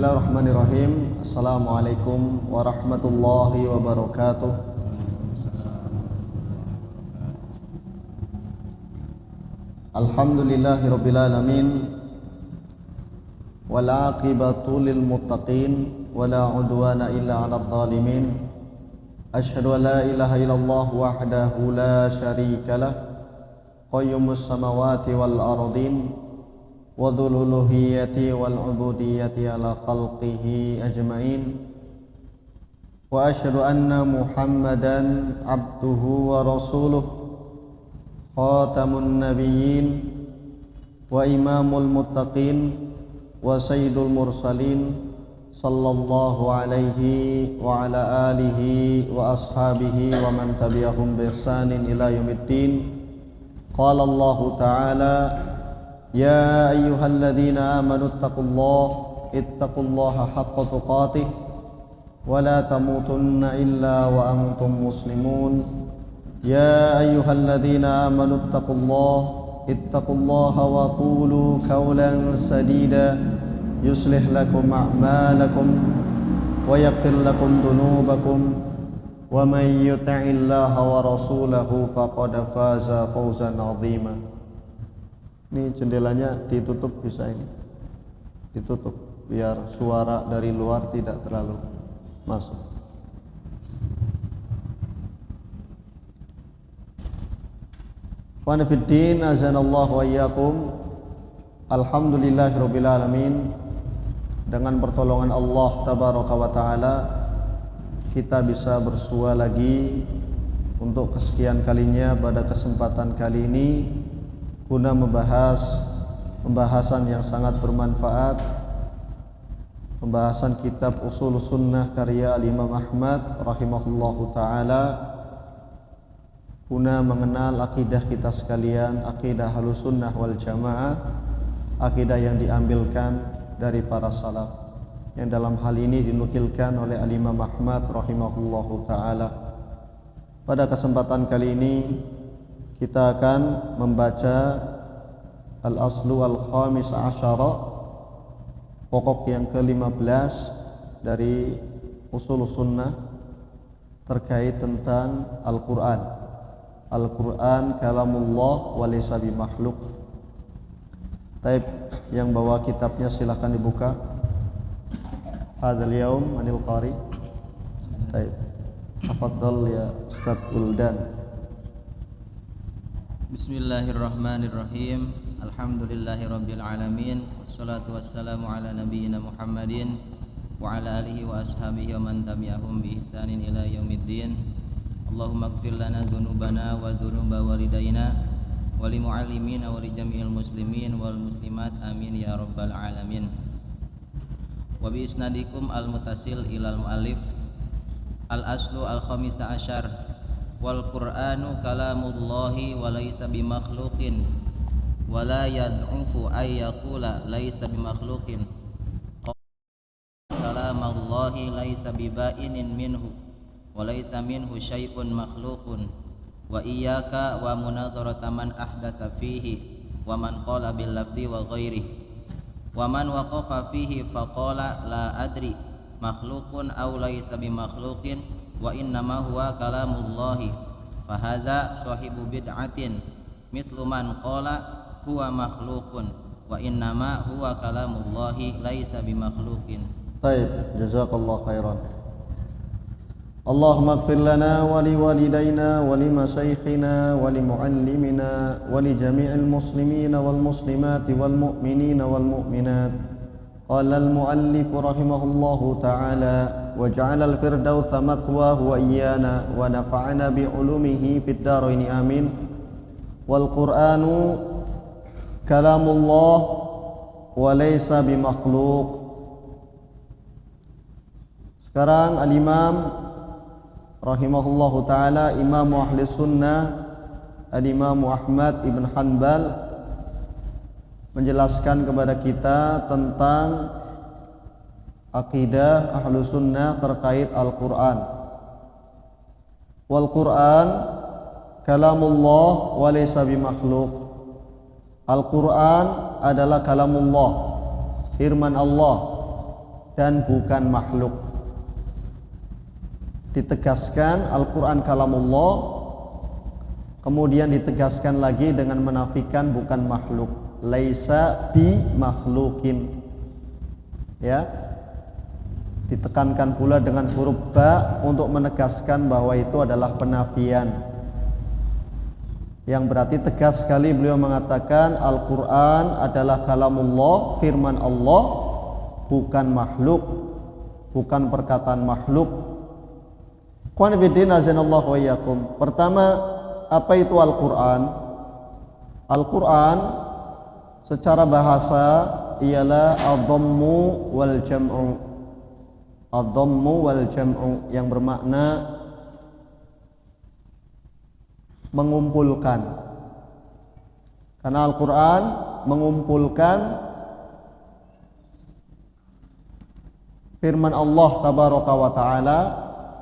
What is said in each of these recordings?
Bismillahirrahmanirrahim. Assalamualaikum warahmatullahi wabarakatuh. Alhamdulillahirabbil alamin. Wal 'aqibatu lil muttaqin wala 'udwana illa 'alal zalimin. Asyhadu an la ilaha illallah wahdahu la syarikalah. Qayyumus samawati wal ardin. Wa dzul uluhiyyati wal 'ubudiyyati ala khalqihi ajma'in. Wa asyhadu anna Muhammadan 'abduhu wa rasuluh, khatamun nabiyyin wa imamul muttaqin wa sayyidul mursalin, sallallahu alaihi wa ala alihi wa ashabihi wa man tabi'ahum bi ihsanin ila yaumiddin. Qala Allah ta'ala: Ya ayyuhalladzina amanu ittaqullaha haqqa tuqatih wa la tamutunna illa wa antum muslimun. Ya ayyuhalladzina amanu ittaqullaha wa qulu qawlan sadida yuslih lakum a'malakum wa yaghfir lakum dhunubakum wa may yuti'illaha wa rasulahu faqad faza fawzan 'azima. Ini jendelanya ditutup, bisa ini ditutup biar suara dari luar tidak terlalu masuk. Wa nafiddin azanallahu wa iyyakum. Alhamdulillahirabbil alamin. Dengan pertolongan Allah tabaraka wa taala kita bisa bersua lagi untuk kesekian kalinya pada kesempatan kali ini guna membahas pembahasan yang sangat bermanfaat, pembahasan kitab Ushul Sunnah karya Al-Imam Ahmad rahimahullahu ta'ala, guna mengenal akidah kita sekalian, akidah Ahlus Sunnah wal Jamaah, akidah yang diambilkan dari para salaf, yang dalam hal ini dinukilkan oleh Al-Imam Ahmad rahimahullahu ta'ala. Pada kesempatan kali ini kita akan membaca Al-Aslu Al-Khamis Asyara, pokok yang ke-15 dari Ushul Sunnah terkait tentang Al-Quran. Al-Quran kalamullah wa laysa bimakhluk. Taib yang bawa kitabnya silahkan dibuka. Hadzal yaum anil qari. Taib. Tafadhal ya Ustaz Uldan. Bismillahirrahmanirrahim. Alhamdulillahirabbil alamin. Wassalatu wassalamu ala nabiyyina Muhammadin wa ala alihi wa ashabihi wa man tabi'ahum bi ihsanin ila yaumiddin. Allahumma ighfir lana dzunubana wa dzunuba walidayna wa li muallimina wa li jami'il muslimin wal muslimat, amin ya rabbal alamin. Wa bi isnadikum al mutasil ilal muallif. Al aslu al khamisa asyar. Wal Qur'anu kalamullahi wa laysa bimakhluqin wa la yad'ufu ay yaqula laysa bimakhluqin. Kalamallahi laysa biba'inin minhu wa laysa minhu syai'un makhluqun. Wa iyyaka wa munadharata man ahdatsa fihi wa man qala bil lafzi wa ghairihi wa man waqafa fihi faqala la adri makhluqun aw laysa bimakhluqin wa innama huwa kalamullahi fahadza sahibu bid'atin mithlu man qala huwa makhluqun wa innama huwa kalamullahi laisa bimakhluqin. Baik, jazakallahu khairan. Allahumma ighfir lana wa li walidayna wa li masyayikhina wa li muallimina wa li jami'il muslimina wal muslimati wal mu'minina wal mu'minat. Qala al-muallif rahimahullahu ta'ala waj'ala al-firdausa mathwahu wa iyyana wa nafa'ana bi 'ulumihi fid dharain amin. Wal Qur'anu kalamullah wa laysa bimakhluq. Sekarang al-Imam rahimahullahu ta'ala, Imam Ahli Sunnah Al-Imam Ahmad ibn Hanbal, menjelaskan kepada kita tentang akidah Ahlu Sunnah terkait Al-Quran. Wal Quran kalamullah wa laysa bimakhluk. Al-Quran adalah kalamullah, firman Allah, dan bukan makhluk. Ditegaskan Al-Quran kalamullah, kemudian ditegaskan lagi dengan menafikan bukan makhluk. Laisa bi makhlukin. Ya. Ditekankan pula dengan huruf ba untuk menegaskan bahwa itu adalah penafian. Yang berarti tegas sekali beliau mengatakan Al-Quran adalah kalamullah, firman Allah, bukan makhluk, bukan perkataan makhluk. Ikhwan fillah azanallahu wa iyyakum. Pertama, apa itu Al-Quran? Al-Quran secara bahasa ialah ad-dhammu wal jam'u. Ad-dhammu wal jam'u yang bermakna mengumpulkan. Karena Al-Quran mengumpulkan firman Allah tabaraka wa ta'ala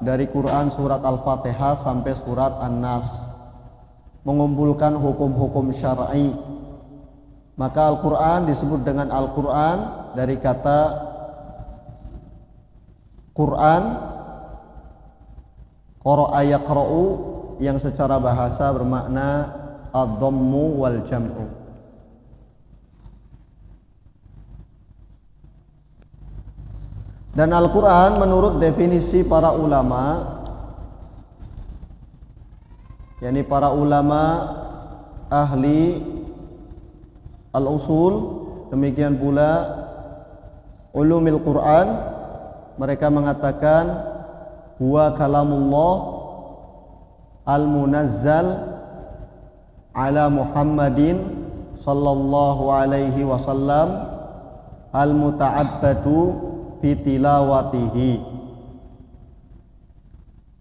dari Quran surat Al-Fatihah sampai surat An-Nas, mengumpulkan hukum-hukum syar'i. Maka Al-Quran disebut dengan Al-Quran dari kata Quran, qara'a yaqra'u, yang secara bahasa bermakna ad-dhammu wal jam'u. Dan Al-Quran menurut definisi para ulama, yakni para ulama ahli al-usul, demikian pula ulumil Quran, mereka mengatakan huwa kalamullah al-munazzal ala Muhammadin sallallahu alaihi wasallam al-muta'abbadu bitilawatihi.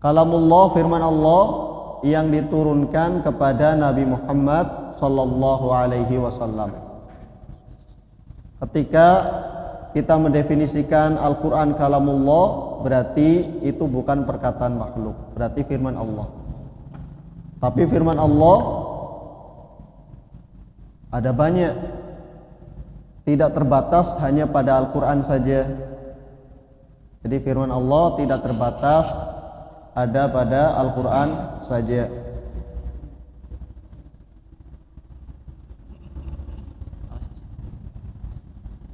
Kalamullah, firman Allah yang diturunkan kepada Nabi Muhammad sallallahu alaihi wasallam. Ketika kita mendefinisikan Al-Quran kalamullah, berarti itu bukan perkataan makhluk, berarti firman Allah. Tapi firman Allah ada banyak, tidak terbatas hanya pada Al-Quran saja. Jadi firman Allah tidak terbatas ada pada Al-Quran saja.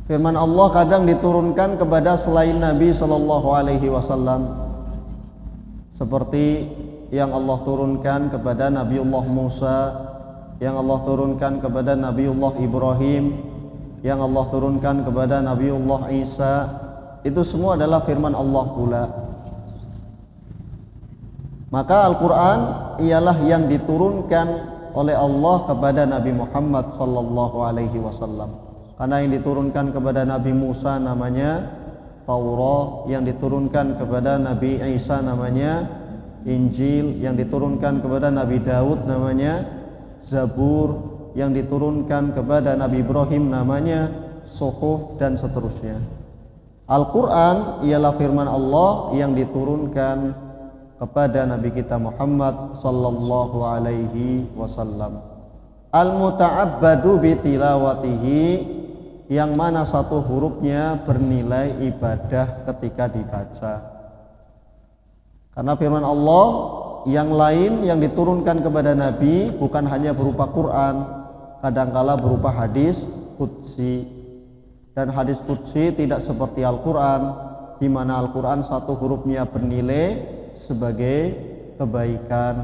Firman Allah kadang diturunkan kepada selain Nabi Sallallahu Alaihi Wasallam, seperti yang Allah turunkan kepada Nabiullah Musa, yang Allah turunkan kepada Nabiullah Ibrahim, yang Allah turunkan kepada Nabiullah Isa. Itu semua adalah firman Allah pula. Maka Al-Quran ialah yang diturunkan oleh Allah kepada Nabi Muhammad sallallahu alaihi wasallam. Karena yang diturunkan kepada Nabi Musa namanya Taurat, yang diturunkan kepada Nabi Isa namanya Injil, yang diturunkan kepada Nabi Daud namanya Zabur, yang diturunkan kepada Nabi Ibrahim namanya Suhuf, dan seterusnya. Al-Quran ialah firman Allah yang diturunkan kepada Nabi kita Muhammad sallallahu alaihi wasallam. Al-muta'abbadu bitilawatihi, yang mana satu hurufnya bernilai ibadah ketika dibaca. Karena firman Allah yang lain yang diturunkan kepada Nabi bukan hanya berupa Quran, kadangkala berupa hadis qudsi. Dan hadis qudsi tidak seperti Al-Quran, di mana Al-Quran satu hurufnya bernilai sebagai kebaikan,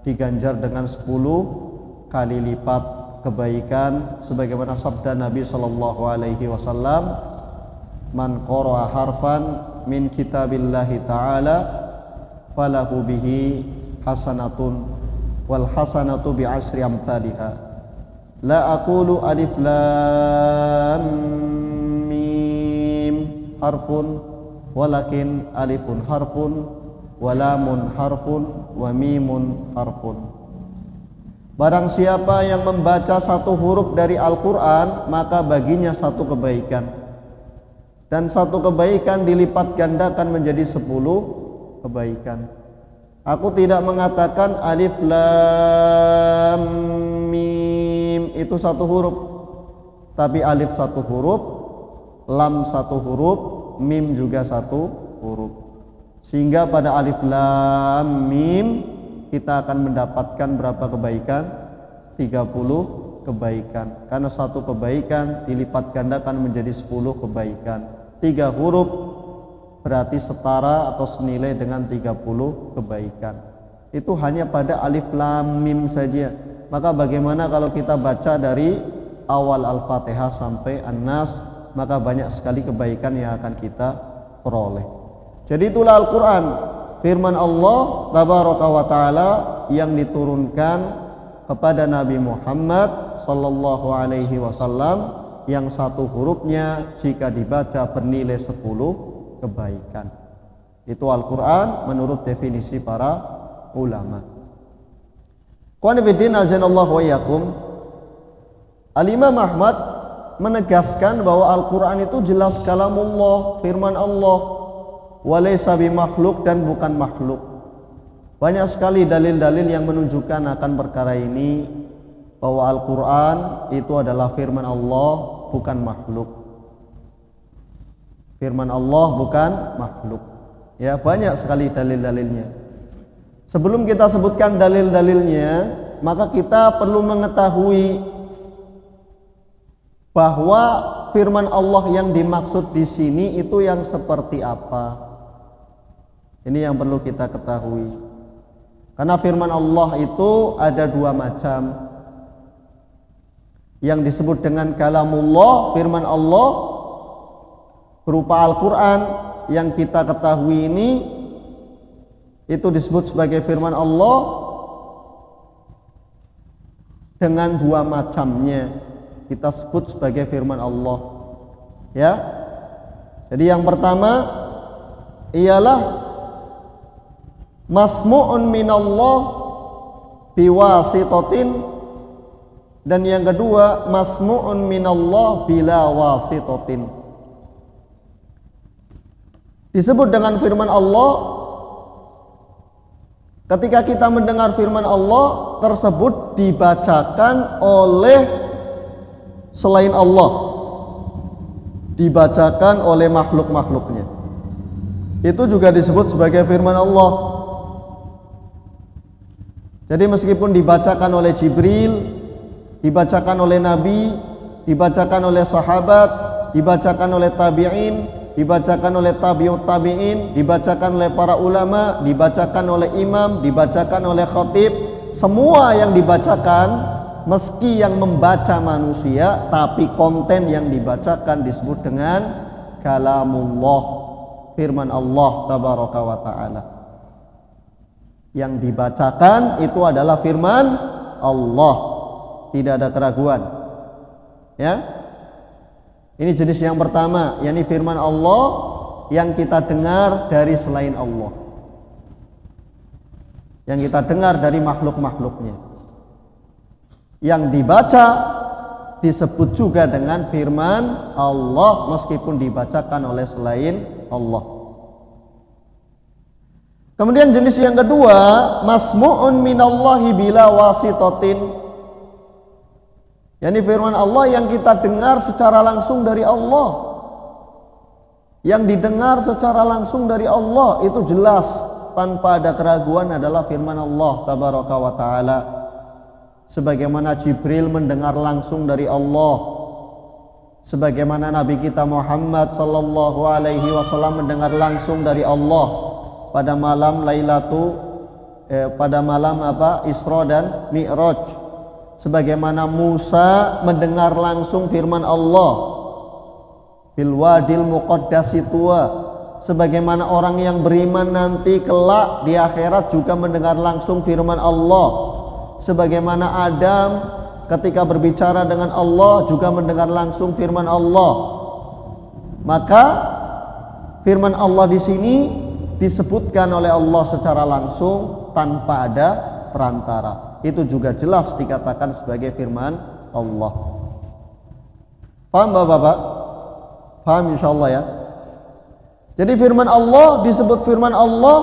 diganjar dengan 10 kali lipat kebaikan, sebagaimana sabda Nabi Sallallahu Alaihi Wasallam, man qara'a harfan min kitabillahi ta'ala falahu bihi hasanatun wal hasanatu bi asyri amthaliha. La aqulu alif lam mim harfun walakin alifun harfun wa lamun harfun wa mimun harfun. Barang siapa yang membaca satu huruf dari Al-Quran, maka baginya satu kebaikan, dan satu kebaikan dilipat gandakan menjadi 10 kebaikan. Aku tidak mengatakan alif lam mim itu satu huruf, tapi alif satu huruf, lam satu huruf, mim juga 1 huruf. Sehingga pada alif lam mim kita akan mendapatkan berapa kebaikan? 30 kebaikan. Karena 1 kebaikan dilipat gandakan menjadi 10 kebaikan. 3 huruf berarti setara atau senilai dengan 30 kebaikan. Itu hanya pada alif lam mim saja. Maka bagaimana kalau kita baca dari awal Al-Fatihah sampai An-Nas, maka banyak sekali kebaikan yang akan kita peroleh. Jadi itulah Al-Quran, firman Allah Tabaraka wa Ta'ala yang diturunkan kepada Nabi Muhammad sallallahu alaihi wasallam, yang 1 hurufnya jika dibaca bernilai 10 kebaikan. Itu Al-Quran menurut definisi para ulama. Qanifidin azanallahu wa iyyakum. Al-Imam Ahmad menegaskan bahwa Al-Quran itu jelas kalamullah, firman Allah, walaysa bimakhluk, dan bukan makhluk. Banyak sekali dalil-dalil yang menunjukkan akan perkara ini, bahwa Al-Quran itu adalah firman Allah, bukan makhluk. Firman Allah bukan makhluk. Ya, banyak sekali dalil-dalilnya. Sebelum kita sebutkan dalil-dalilnya, maka kita perlu mengetahui bahwa firman Allah yang dimaksud di sini itu yang seperti apa. Ini yang perlu kita ketahui. Karena firman Allah itu ada 2 macam. Yang disebut dengan kalamullah, firman Allah berupa Al-Quran yang kita ketahui ini, itu disebut sebagai firman Allah dengan 2 macamnya. Kita sebut sebagai firman Allah. Ya. Jadi yang pertama ialah masmu'un minallah biwasitatin, dan yang kedua masmu'un minallah bila wasitatin. Disebut dengan firman Allah ketika kita mendengar firman Allah tersebut dibacakan oleh selain Allah, dibacakan oleh makhluk-makhluknya, itu juga disebut sebagai firman Allah. Jadi meskipun dibacakan oleh Jibril, dibacakan oleh Nabi, dibacakan oleh sahabat, dibacakan oleh tabi'in, dibacakan oleh tabi'ut tabi'in, dibacakan oleh para ulama, dibacakan oleh imam, dibacakan oleh khatib, semua yang dibacakan, meski yang membaca manusia, tapi konten yang dibacakan disebut dengan kalamullah, firman Allah Tabaraka wa Ta'ala. Yang dibacakan itu adalah firman Allah, tidak ada keraguan. Ya, ini jenis yang pertama, yakni firman Allah yang kita dengar dari selain Allah, yang kita dengar dari makhluk-makhluknya. Yang dibaca disebut juga dengan firman Allah meskipun dibacakan oleh selain Allah. Kemudian jenis yang kedua, masmu'un minallahi bila wasitatin, yakni firman Allah yang kita dengar secara langsung dari Allah. Yang didengar secara langsung dari Allah itu jelas tanpa ada keraguan adalah firman Allah Tabaraka wa Ta'ala. Sebagaimana Jibril mendengar langsung dari Allah, sebagaimana Nabi kita Muhammad sallallahu alaihi wasallam mendengar langsung dari Allah pada malam pada malam Isra dan Mi'raj, sebagaimana Musa mendengar langsung firman Allah bil wadil muqaddasi tuwa, sebagaimana orang yang beriman nanti kelak di akhirat juga mendengar langsung firman Allah, sebagaimana Adam ketika berbicara dengan Allah juga mendengar langsung firman Allah. Maka firman Allah di sini disebutkan oleh Allah secara langsung tanpa ada perantara. Itu juga jelas dikatakan sebagai firman Allah. Paham Bapak-bapak? Paham insyaallah ya. Jadi firman Allah disebut firman Allah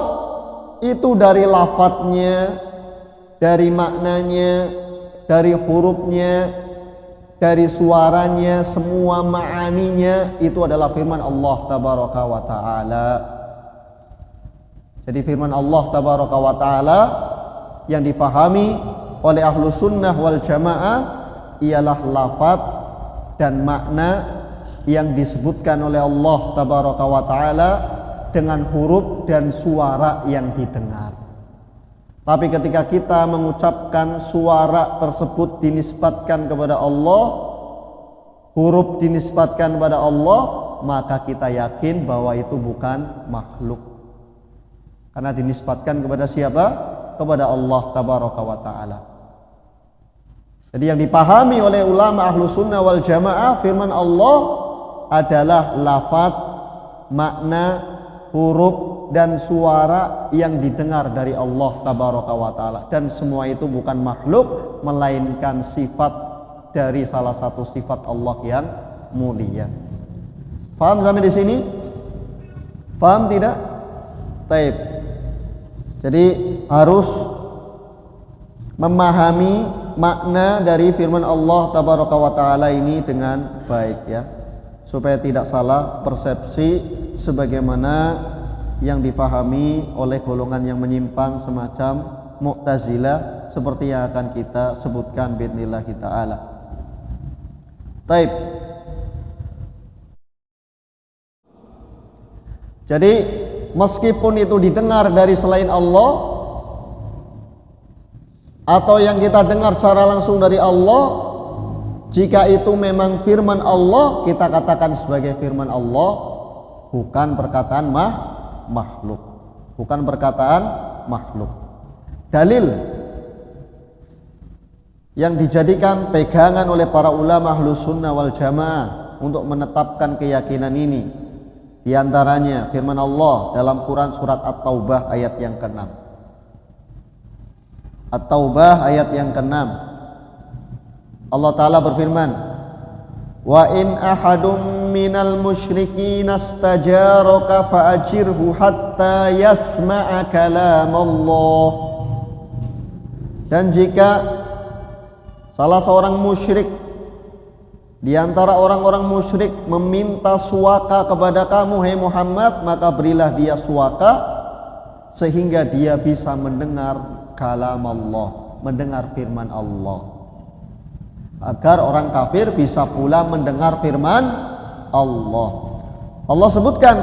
itu dari lafadznya, dari maknanya, dari hurufnya, dari suaranya, semua ma'aninya itu adalah firman Allah tabaraka wa ta'ala. Jadi firman Allah tabaraka wa ta'ala yang difahami oleh ahlu sunnah wal jamaah ialah lafaz dan makna yang disebutkan oleh Allah tabaraka wa ta'ala dengan huruf dan suara yang didengar. Tapi ketika kita mengucapkan suara tersebut dinisbatkan kepada Allah, huruf dinisbatkan kepada Allah, maka kita yakin bahwa itu bukan makhluk. Karena dinisbatkan kepada siapa? Kepada Allah tabaraka wa ta'ala. Jadi yang dipahami oleh ulama ahlu sunnah wal jamaah, firman Allah adalah lafaz, makna, huruf dan suara yang didengar dari Allah tabaraka wa ta'ala, dan semua itu bukan makhluk melainkan sifat dari salah satu sifat Allah yang mulia. Paham sampai di sini? Paham tidak? Taib. Jadi harus memahami makna dari firman Allah tabaraka wa ta'ala ini dengan baik ya, supaya tidak salah persepsi sebagaimana yang difahami oleh golongan yang menyimpang semacam Mu'tazilah seperti yang akan kita sebutkan biidznillah ta'ala. Taib. Jadi meskipun itu didengar dari selain Allah atau yang kita dengar secara langsung dari Allah, jika itu memang firman Allah, kita katakan sebagai firman Allah, bukan perkataan makhluk. Bukan perkataan makhluk. Dalil yang dijadikan pegangan oleh para ulama ahlus sunnah wal jamaah untuk menetapkan keyakinan ini, di antaranya firman Allah dalam Quran surat At-Taubah ayat yang ke-6. At-Taubah ayat yang ke-6. Allah Ta'ala berfirman, wa in ahadum minal musyrikin astajaraka fa'ajirhu hatta yasma'a kalam Allah. Dan jika salah seorang musyrik di antara orang-orang musyrik meminta suaka kepada kamu, hai Muhammad, maka berilah dia suaka sehingga dia bisa mendengar kalam Allah, mendengar firman Allah, agar orang kafir bisa pula mendengar firman Allah. Allah sebutkan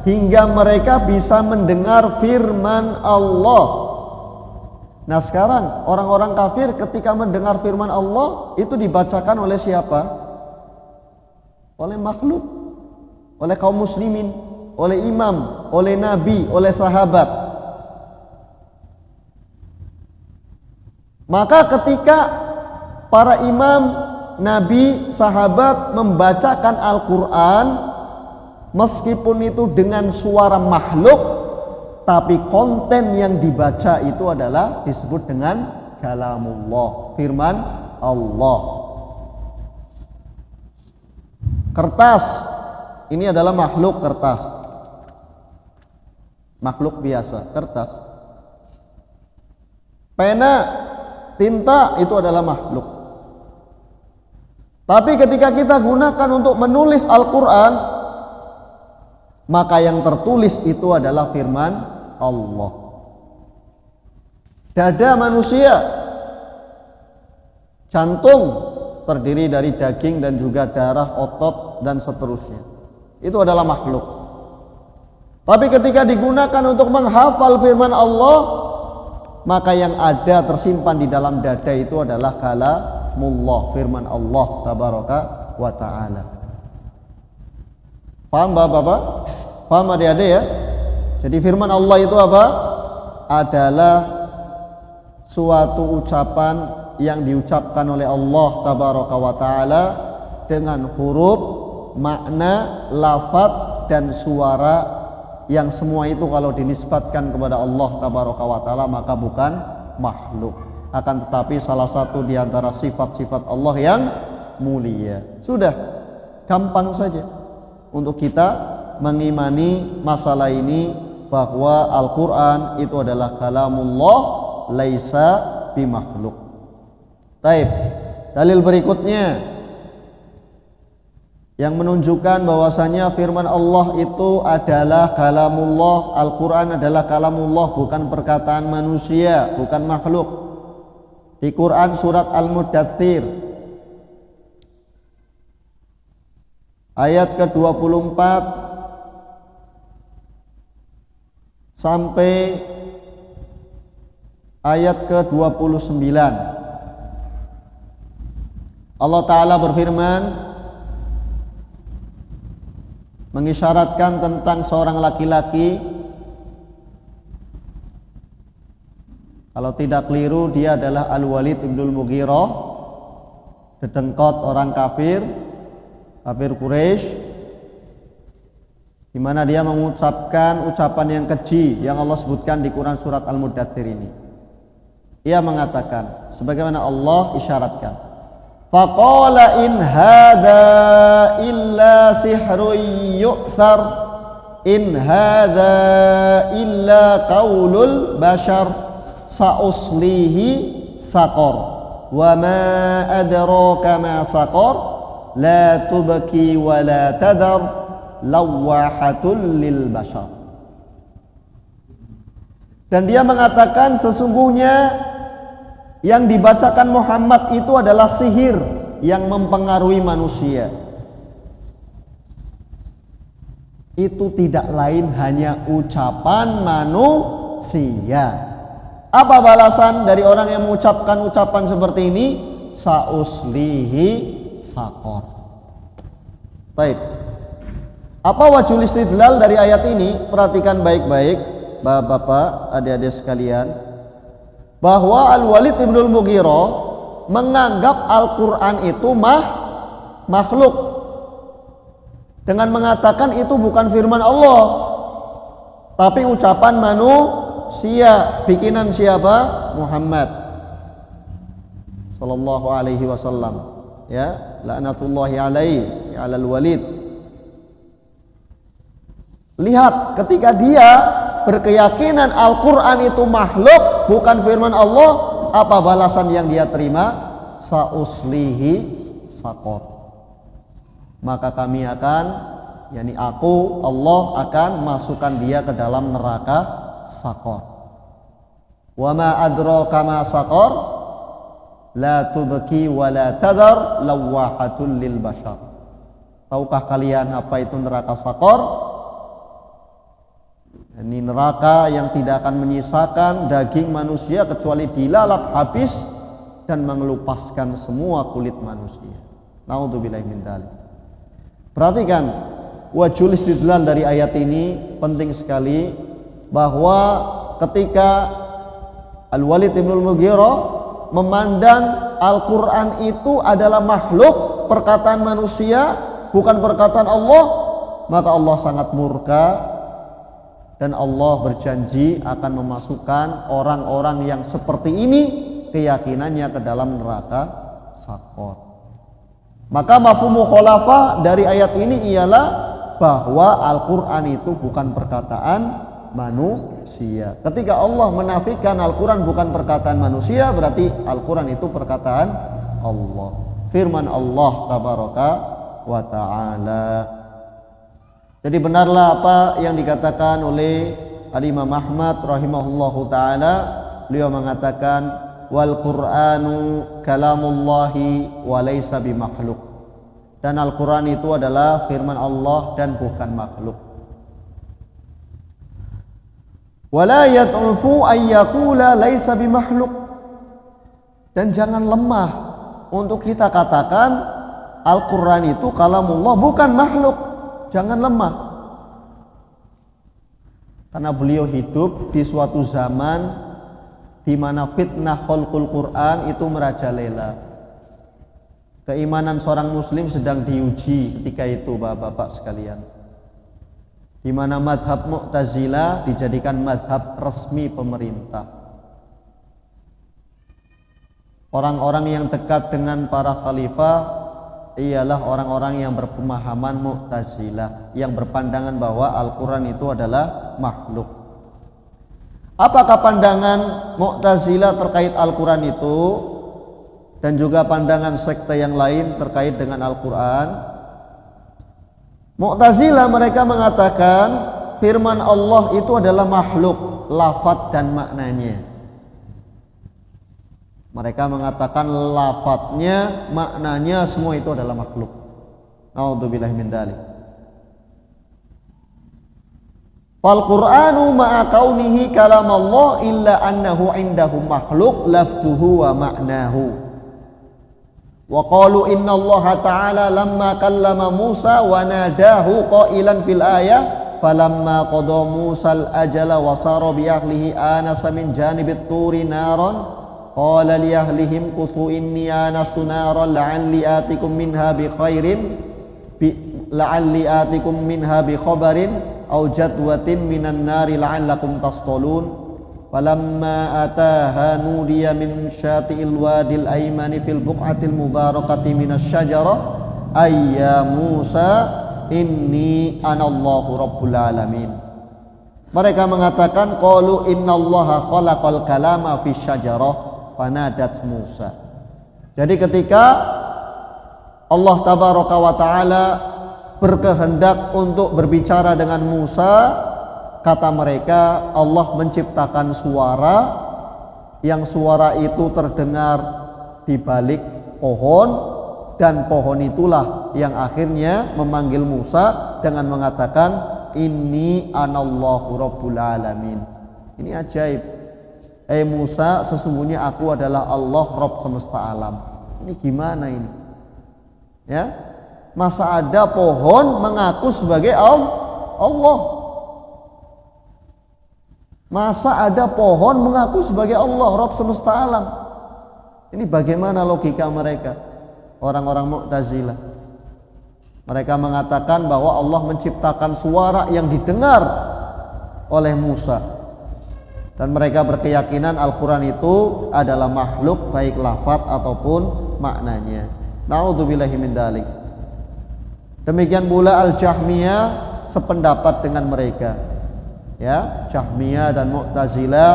hingga mereka bisa mendengar firman Allah. Nah sekarang orang-orang kafir ketika mendengar firman Allah itu dibacakan oleh siapa? Oleh makhluk, oleh kaum muslimin, oleh imam, oleh nabi, oleh sahabat. Maka ketika para imam, nabi, sahabat membacakan Al-Quran, meskipun itu dengan suara makhluk, tapi konten yang dibaca itu adalah disebut dengan kalamullah, firman Allah. Kertas ini adalah makhluk, kertas makhluk biasa, kertas. Pena, tinta itu adalah makhluk. Tapi ketika kita gunakan untuk menulis Al-Quran, maka yang tertulis itu adalah firman Allah. Dada manusia, jantung terdiri dari daging dan juga darah, otot dan seterusnya, itu adalah makhluk. Tapi ketika digunakan untuk menghafal firman Allah, maka yang ada tersimpan di dalam dada itu adalah kalamullah, firman Allah tabaraka wa ta'ala. Paham Bapak-bapak? Paham adik-adik ya? Jadi firman Allah itu apa? Adalah suatu ucapan yang diucapkan oleh Allah tabaraka wa ta'ala dengan huruf, makna, lafaz dan suara, yang semua itu kalau dinisbatkan kepada Allah tabaraka wa ta'ala maka bukan makhluk, akan tetapi salah satu di antara sifat-sifat Allah yang mulia. Sudah gampang saja untuk kita mengimani masalah ini, bahwa Al-Quran itu adalah kalamullah, laisa bimakhluk. Taib. Dalil berikutnya yang menunjukkan bahwasanya firman Allah itu adalah kalamullah. Al-Quran adalah kalamullah, bukan perkataan manusia, bukan makhluk. Di Quran surat Al-Muddathir ayat ke-24 sampai ayat ke-29 Allah Ta'ala berfirman mengisyaratkan tentang seorang laki-laki. Kalau tidak keliru dia adalah Al-Walid ibnul Mughirah, dedengkot orang kafir Quraisy, di mana dia mengucapkan ucapan yang keji yang Allah sebutkan di Quran surat Al-Muddathir ini. Ia mengatakan sebagaimana Allah isyaratkan, faqala in hadza illa sihrun yu'thar in hadza illa qaulul bashar sa'uslihi saqar wa ma adraka ma saqar la tubki wa la tadar lawahatul lil bashar. Dan dia mengatakan sesungguhnya yang dibacakan Muhammad itu adalah sihir yang mempengaruhi manusia. Itu tidak lain hanya ucapan manusia. Apa balasan dari orang yang mengucapkan ucapan seperti ini? Sa'uslihi saqar. Baik. Apa wajhul istidlal dari ayat ini? Perhatikan baik-baik, Bapak-bapak, adik-adik sekalian, bahwa Al-Walid ibnul Mughirah menganggap Al-Quran itu makhluk dengan mengatakan itu bukan firman Allah tapi ucapan manusia, bikinan siapa? Muhammad sallallahu alaihi wasallam, ya, laknatullahi alaihi alal Walid. Lihat, ketika dia berkeyakinan Al-Quran itu makhluk, bukan firman Allah, apa balasan yang dia terima? Sa'uslihi saqar. Maka kami akan, yakni aku, Allah akan masukkan dia ke dalam neraka saqar. Wa ma adraka ma saqar la tubki wa la tadar lawahatul lil bashar. Tahukah kalian apa itu neraka saqar? Ini neraka yang tidak akan menyisakan daging manusia kecuali dilalap habis dan mengelupaskan semua kulit manusia. Naudzubillahi min dzalik. Perhatikan wajhul istidlal dari ayat ini penting sekali, bahwa ketika Al-Walid ibnul Mughirah memandang Al-Quran itu adalah makhluk, perkataan manusia, bukan perkataan Allah, maka Allah sangat murka. Dan Allah berjanji akan memasukkan orang-orang yang seperti ini keyakinannya ke dalam neraka saqar. Maka mafhum mukhalafah dari ayat ini ialah bahwa Al-Quran itu bukan perkataan manusia. Ketika Allah menafikan Al-Quran bukan perkataan manusia, berarti Al-Quran itu perkataan Allah, firman Allah tabaraka wa ta'ala. Jadi benarlah apa yang dikatakan oleh Al-Imam Ahmad rahimahullahu ta'ala. Beliau mengatakan wal Qur'anu kalamullahi wa laysa bimakhluk. Dan Al-Quran itu adalah firman Allah dan bukan makhluk. Wala yad'ufu an yaqula laysa bimakhluk. Dan jangan lemah untuk kita katakan Al-Quran itu kalamullah, bukan makhluk. Jangan lemah, karena beliau hidup di suatu zaman di mana fitnah khalqul Quran itu merajalela. Keimanan seorang muslim sedang diuji ketika itu, bapak-bapak sekalian, di mana madhab Mu'tazilah dijadikan madhab resmi pemerintah. Orang-orang yang dekat dengan para khalifah ialah orang-orang yang berpemahaman Mu'tazilah, yang berpandangan bahwa Al-Quran itu adalah makhluk. Apakah pandangan Mu'tazilah terkait Al-Quran itu dan juga pandangan sekte yang lain terkait dengan Al-Quran? Mu'tazilah mereka mengatakan firman Allah itu adalah makhluk, lafadz dan maknanya. Mereka mengatakan lafadznya, maknanya semua itu adalah makhluk. Na'udzubillahi min dzalik. Fal Qur'anu ma'a kaunihi kalam Allah illa annahu indahu makhluk lafzuhu wa ma'nahu. Wa qalu inna Allah ta'ala lamma kallama Musa wa nadahu qailan fil ayah falamma qada Musa al-ajala wa sara bi ahlihi anasa min janibit turi naran qala li ahlihim quthu inni anastu naran la'alli atikum minha bi khairin la'alli atikum minha bi khabarin aw jadwatin minan nari la'allakum tastalun. Falamma ataha nudiya min syati'il wadil aymani fil buq'atil mubarakati minasy syajarah ayya Musa inni anallahu rabbul alamin. Mereka mengatakan qalu innallaha khalaqal kalama fi syajarah fanadat Musa. Jadi ketika Allah tabaraka wa taala berkehendak untuk berbicara dengan Musa, kata mereka Allah menciptakan suara yang suara itu terdengar di balik pohon, dan pohon itulah yang akhirnya memanggil Musa dengan mengatakan inni anallahu rabbul alamin. Ini ajaib. Musa, sesungguhnya aku adalah Allah Rabb semesta alam. Ini gimana ini? Ya? Masa ada pohon mengaku sebagai Allah? Masa ada pohon mengaku sebagai Allah, Rabb semesta alam? Ini bagaimana logika mereka? Orang-orang Mu'tazilah. Mereka mengatakan bahwa Allah menciptakan suara yang didengar oleh Musa. Dan mereka berkeyakinan Al-Quran itu adalah makhluk, baik lafadz ataupun maknanya. Na'udzubillahi min dzalik. Demikian pula Al-Jahmiyah sependapat dengan mereka. Ya, Jahmiyah dan Mu'tazilah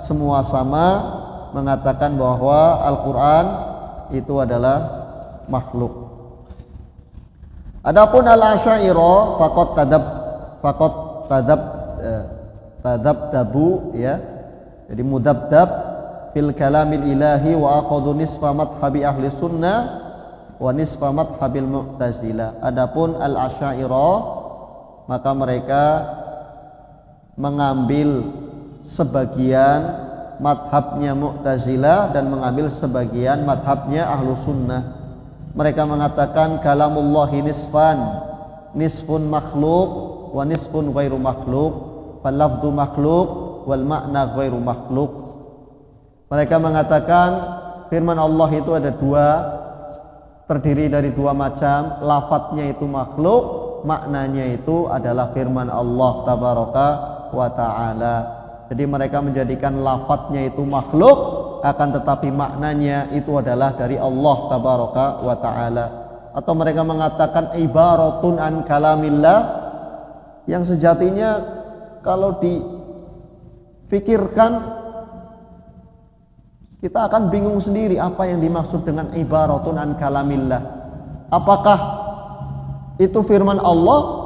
semua sama mengatakan bahwa Al-Quran itu adalah makhluk. Adapun Al-Asy'ariyah tadabdabu, ya. Jadi mudabdab fil kalamil ilahi wa akhadhu nisfa madhhabi ahli sunnah wa nisfa madhhabil Mu'tazilah. Adapun Al-Asy'ariyah maka mereka mengambil sebagian madhabnya Mu'tazilah dan mengambil sebagian madhabnya Ahlu Sunnah. Mereka mengatakan kalamullahi nisfun makhluk wa nisfun ghairu makhluk, fal lafdhu makhluk wal makna ghairu makhluk. Mereka mengatakan firman Allah itu ada dua, terdiri dari dua macam, lafadznya itu makhluk, maknanya itu adalah firman Allah tabaraka wa ta'ala. Jadi mereka menjadikan lafadznya itu makhluk, akan tetapi maknanya itu adalah dari Allah tabaraka wa ta'ala. Atau mereka mengatakan ibaratun an kalamillah, yang sejatinya kalau difikirkan kita akan bingung sendiri apa yang dimaksud dengan ibaratun an kalamillah. Apakah itu firman Allah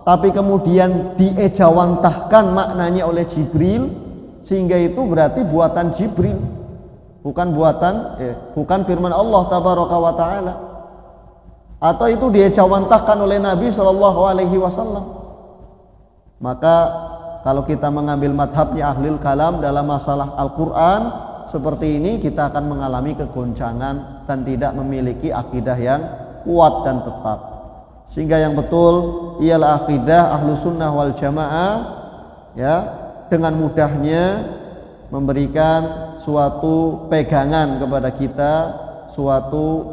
tapi kemudian diejawantahkan maknanya oleh Jibril, sehingga itu berarti buatan Jibril, bukan firman Allah tabaraka wa ta'ala? Atau itu diejawantahkan oleh Nabi SAW? Maka kalau kita mengambil madhabnya ahlul kalam dalam masalah Al-Quran seperti ini, kita akan mengalami kegoncangan dan tidak memiliki akidah yang kuat dan tetap. Sehingga yang betul ialah akidah ahlu sunnah wal jamaah, ya, dengan mudahnya memberikan suatu pegangan kepada kita, suatu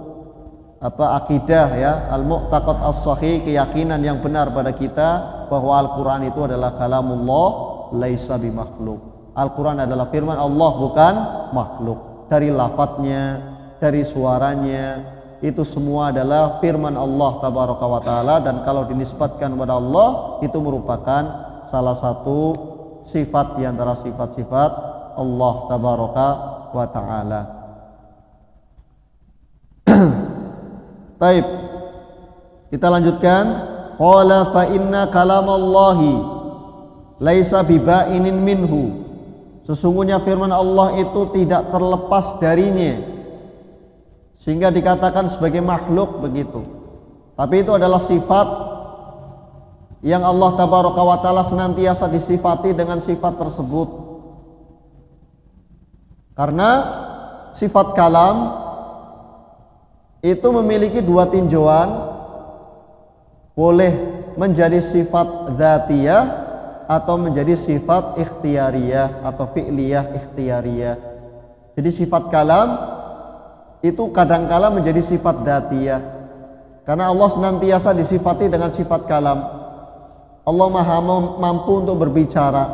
akidah, ya, al-mu'taqad as-sahih, keyakinan yang benar pada kita bahwa Al-Quran itu adalah kalamullah laisa bimakhluk. Al-Quran adalah firman Allah, bukan makhluk. Dari lafadznya, dari suaranya, itu semua adalah firman Allah tabaraka wa ta'ala, dan kalau dinisbatkan kepada Allah itu merupakan salah satu sifat di antara sifat-sifat Allah tabaraka wa ta'ala. Taib, kita lanjutkan. qala fa inna kalamallahi laisa biba'inin minhu. Sesungguhnya firman Allah itu tidak terlepas darinya, sehingga dikatakan sebagai makhluk begitu. Tapi itu adalah sifat yang Allah tabaraka wa taala senantiasa disifati dengan sifat tersebut. Karena sifat kalam itu memiliki dua tinjauan, boleh menjadi sifat dzatiyah atau menjadi sifat ikhtiyariyah atau fi'liyah ikhtiyariyah. Jadi sifat kalam itu kadangkala menjadi sifat dzatiyah, karena Allah senantiasa disifati dengan sifat kalam. Allah maha mampu untuk berbicara,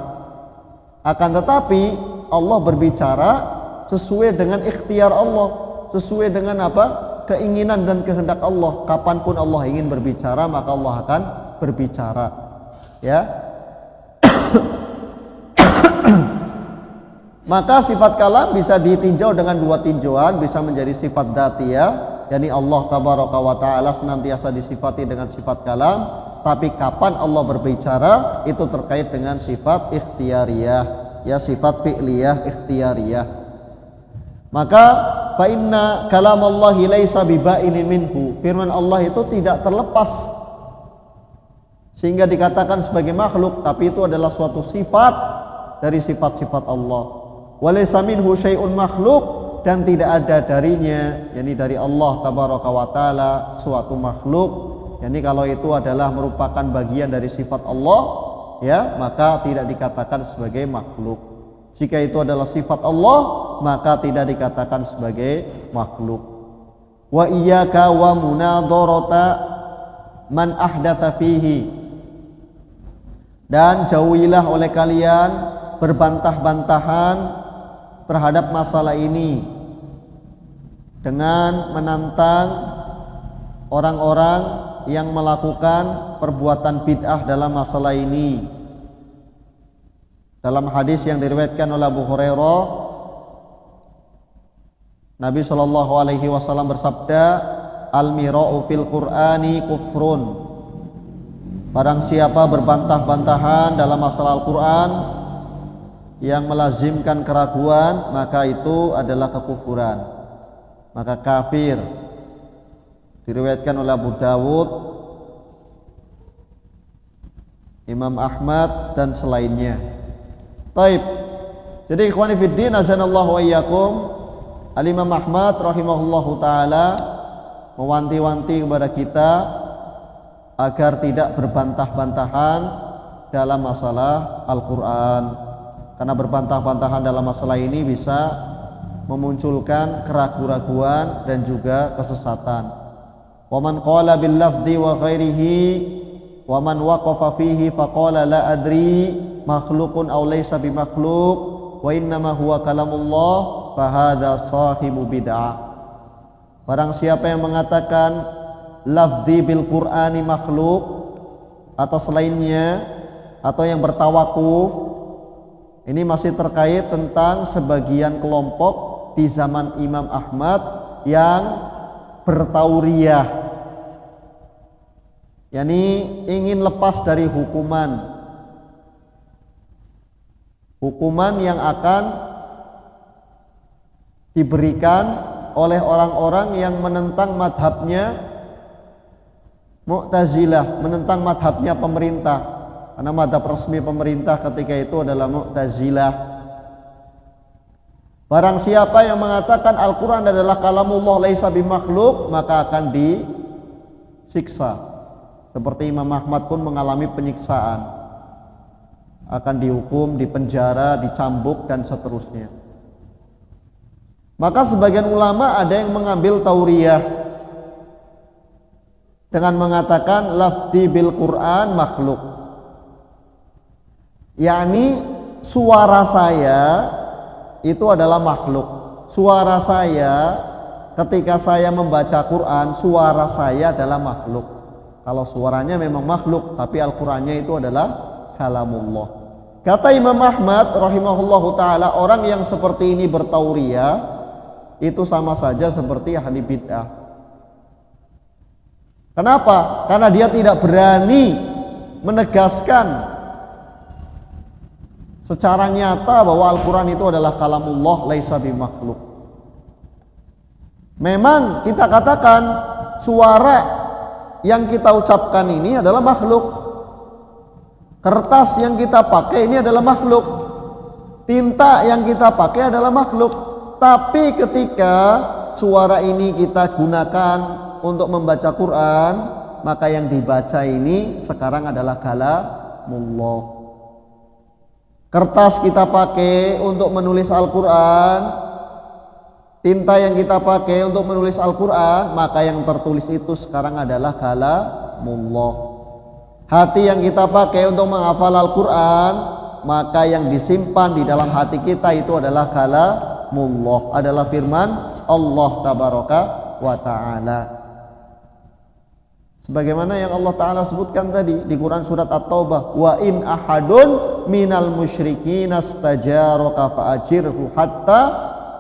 akan tetapi Allah berbicara sesuai dengan ikhtiar Allah, sesuai dengan apa? Keinginan dan kehendak Allah. Kapanpun Allah ingin berbicara, maka Allah akan berbicara. Ya. Maka sifat kalam bisa ditinjau dengan dua tinjauan, bisa menjadi sifat dzatiyah, yakni Allah tabaraka wa taala senantiasa disifati dengan sifat kalam, tapi kapan Allah berbicara itu terkait dengan sifat ikhtiyariyah, ya, sifat fi'liyah ikhtiyariyah. Maka fa inna kalamallahi laisa biba'inin minhu, firman Allah itu tidak terlepas sehingga dikatakan sebagai makhluk, tapi itu adalah suatu sifat dari sifat-sifat Allah. Walaysa minhu syai'un makhluk, dan tidak ada darinya, yakni dari Allah tabaraka wa taala, suatu makhluk. Yani kalau itu adalah merupakan bagian dari sifat Allah, ya, maka tidak dikatakan sebagai makhluk. Jika itu adalah sifat Allah, maka tidak dikatakan sebagai makhluk. Wa iyyaka wa munadharata man ahdatsa fihi, dan jauhilah oleh kalian berbantah-bantahan terhadap masalah ini dengan menantang orang-orang yang melakukan perbuatan bid'ah dalam masalah ini. Dalam hadis yang diriwayatkan oleh Abu Hurairah, Nabi SAW bersabda, al-mira'u fil Qur'ani kufrun. Barang siapa berbantah-bantahan dalam masalah Al-Quran yang melazimkan keraguan, maka itu adalah kekufuran, maka kafir. Diriwayatkan oleh Abu Dawud, Imam Ahmad dan selainnya. Taib. Jadi ikhwani fiddin, azanallahu wa iyyakum, Al-Imam Ahmad rahimahullahu taala mewanti-wanti kepada kita agar tidak berbantah-bantahan dalam masalah Al-Quran, karena berbantah-bantahan dalam masalah ini bisa memunculkan keraguan-raguan dan juga kesesatan. Wa man qala bil lafzi wa ghairihi wa man waqafa fihi faqala la adri makhluqun aw laysa bimakhluq wa innama huwa kalamullah fa hadza sahibu bid'ah. Barang siapa yang mengatakan lafzi bil Qur'ani makhluk atau selainnya, atau yang bertawakuf, ini masih terkait tentang sebagian kelompok di zaman Imam Ahmad yang bertauriyah, yakni ingin lepas dari hukuman yang akan diberikan oleh orang-orang yang menentang madhabnya Mu'tazilah, menentang madhabnya pemerintah, karena madhab resmi pemerintah ketika itu adalah Mu'tazilah. Barang siapa yang mengatakan Al-Quran adalah kalamullah laisa bimakhluk, maka akan disiksa. Seperti Imam Ahmad pun mengalami penyiksaan, akan dihukum, dipenjara, dicambuk dan seterusnya. Maka sebagian ulama ada yang mengambil tauriyah dengan mengatakan lafzi bil Quran makhluk, yakni suara saya itu adalah makhluk. Suara saya ketika saya membaca Quran, suara saya adalah makhluk. Kalau suaranya memang makhluk, tapi Al-Qurannya itu adalah kalamullah. Kata Imam Ahmad rahimahullahu ta'ala, orang yang seperti ini bertauriyah itu sama saja seperti ahli bid'ah. Kenapa? Karena dia tidak berani menegaskan secara nyata bahwa Al-Quran itu adalah kalamullah laisa bimakhluk. Memang kita katakan suara yang kita ucapkan ini adalah makhluk. Kertas yang kita pakai ini adalah makhluk. Tinta yang kita pakai adalah makhluk. Tapi ketika suara ini kita gunakan untuk membaca Quran, maka yang dibaca ini sekarang adalah kalamullah. Kertas kita pakai untuk menulis Al-Quran, tinta yang kita pakai untuk menulis Al-Quran, maka yang tertulis itu sekarang adalah kalamullah. Hati yang kita pakai untuk menghafal Al-Quran, maka yang disimpan di dalam hati kita itu adalah kalamullah, adalah firman Allah tabaraka wa ta'ala. Sebagaimana yang Allah Ta'ala sebutkan tadi di Quran surat At-Taubah, wa in ahadun minal musyrikin astajaraka fa'ajirhu hatta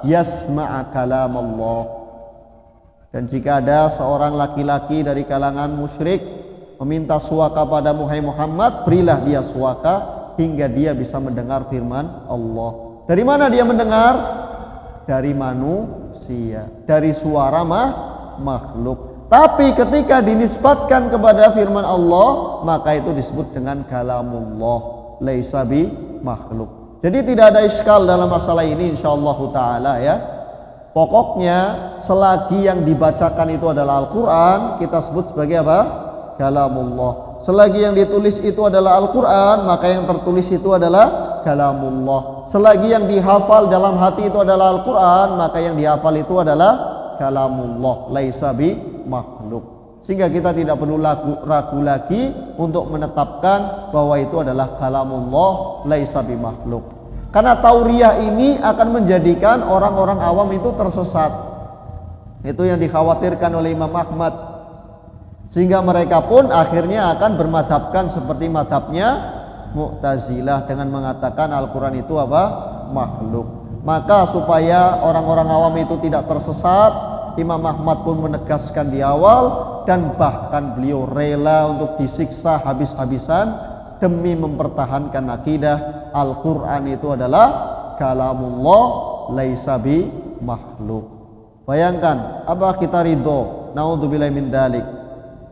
yasma'a kalam Allah. Dan jika ada seorang laki-laki dari kalangan musyrik meminta suaka pada Muhammad, berilah dia suaka hingga dia bisa mendengar firman Allah. Dari mana dia mendengar? Dari manusia, dari suara makhluk. Tapi ketika dinisbatkan kepada firman Allah, maka itu disebut dengan kalamullah laisa bi makhluk. Jadi tidak ada iskal dalam masalah ini insyaallah taala ya. Pokoknya selagi yang dibacakan itu adalah Al-Qur'an, kita sebut sebagai apa? Kalamullah. Selagi yang ditulis itu adalah Al-Qur'an, maka yang tertulis itu adalah kalamullah. Selagi yang dihafal dalam hati itu adalah Al-Qur'an, maka yang dihafal itu adalah kalamullah laisa bi makhluk. Sehingga kita tidak perlu ragu lagi untuk menetapkan bahwa itu adalah kalamullah laisa bi makhluk. Karena tauriyah ini akan menjadikan orang-orang awam itu tersesat. Itu yang dikhawatirkan oleh Imam Ahmad. Sehingga mereka pun akhirnya akan bermadhabkan seperti madhabnya Mu'tazilah dengan mengatakan Al-Quran itu apa? Makhluk. Maka supaya orang-orang awam itu tidak tersesat, Imam Ahmad pun menegaskan di awal, dan bahkan beliau rela untuk disiksa habis-habisan demi mempertahankan akidah Al-Quran itu adalah kalamullah laisa bi makhluk. Bayangkan, apa kita ridho? Naudzubillahi min dzalik.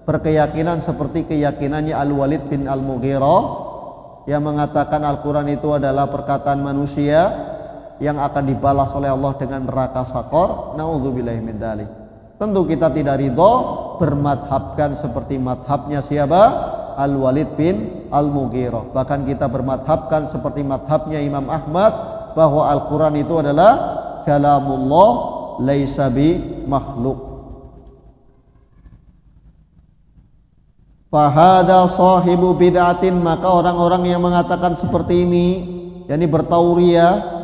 Berkeyakinan seperti keyakinannya Al-Walid bin Al-Mughirah yang mengatakan Al-Quran itu adalah perkataan manusia yang akan dibalas oleh Allah dengan neraka sakor. Naudzubillahi min dzalik. Tentu kita tidak ridho bermadhabkan seperti madhabnya siapa? Al-Walid bin Al-Mughirah. Bahkan kita bermadhabkan seperti madhabnya Imam Ahmad bahwa Al-Quran itu adalah kalamullah laisa bi makhluk. Fahada sahibu bid'atin, maka orang-orang yang mengatakan seperti ini, yakni bertauriyah,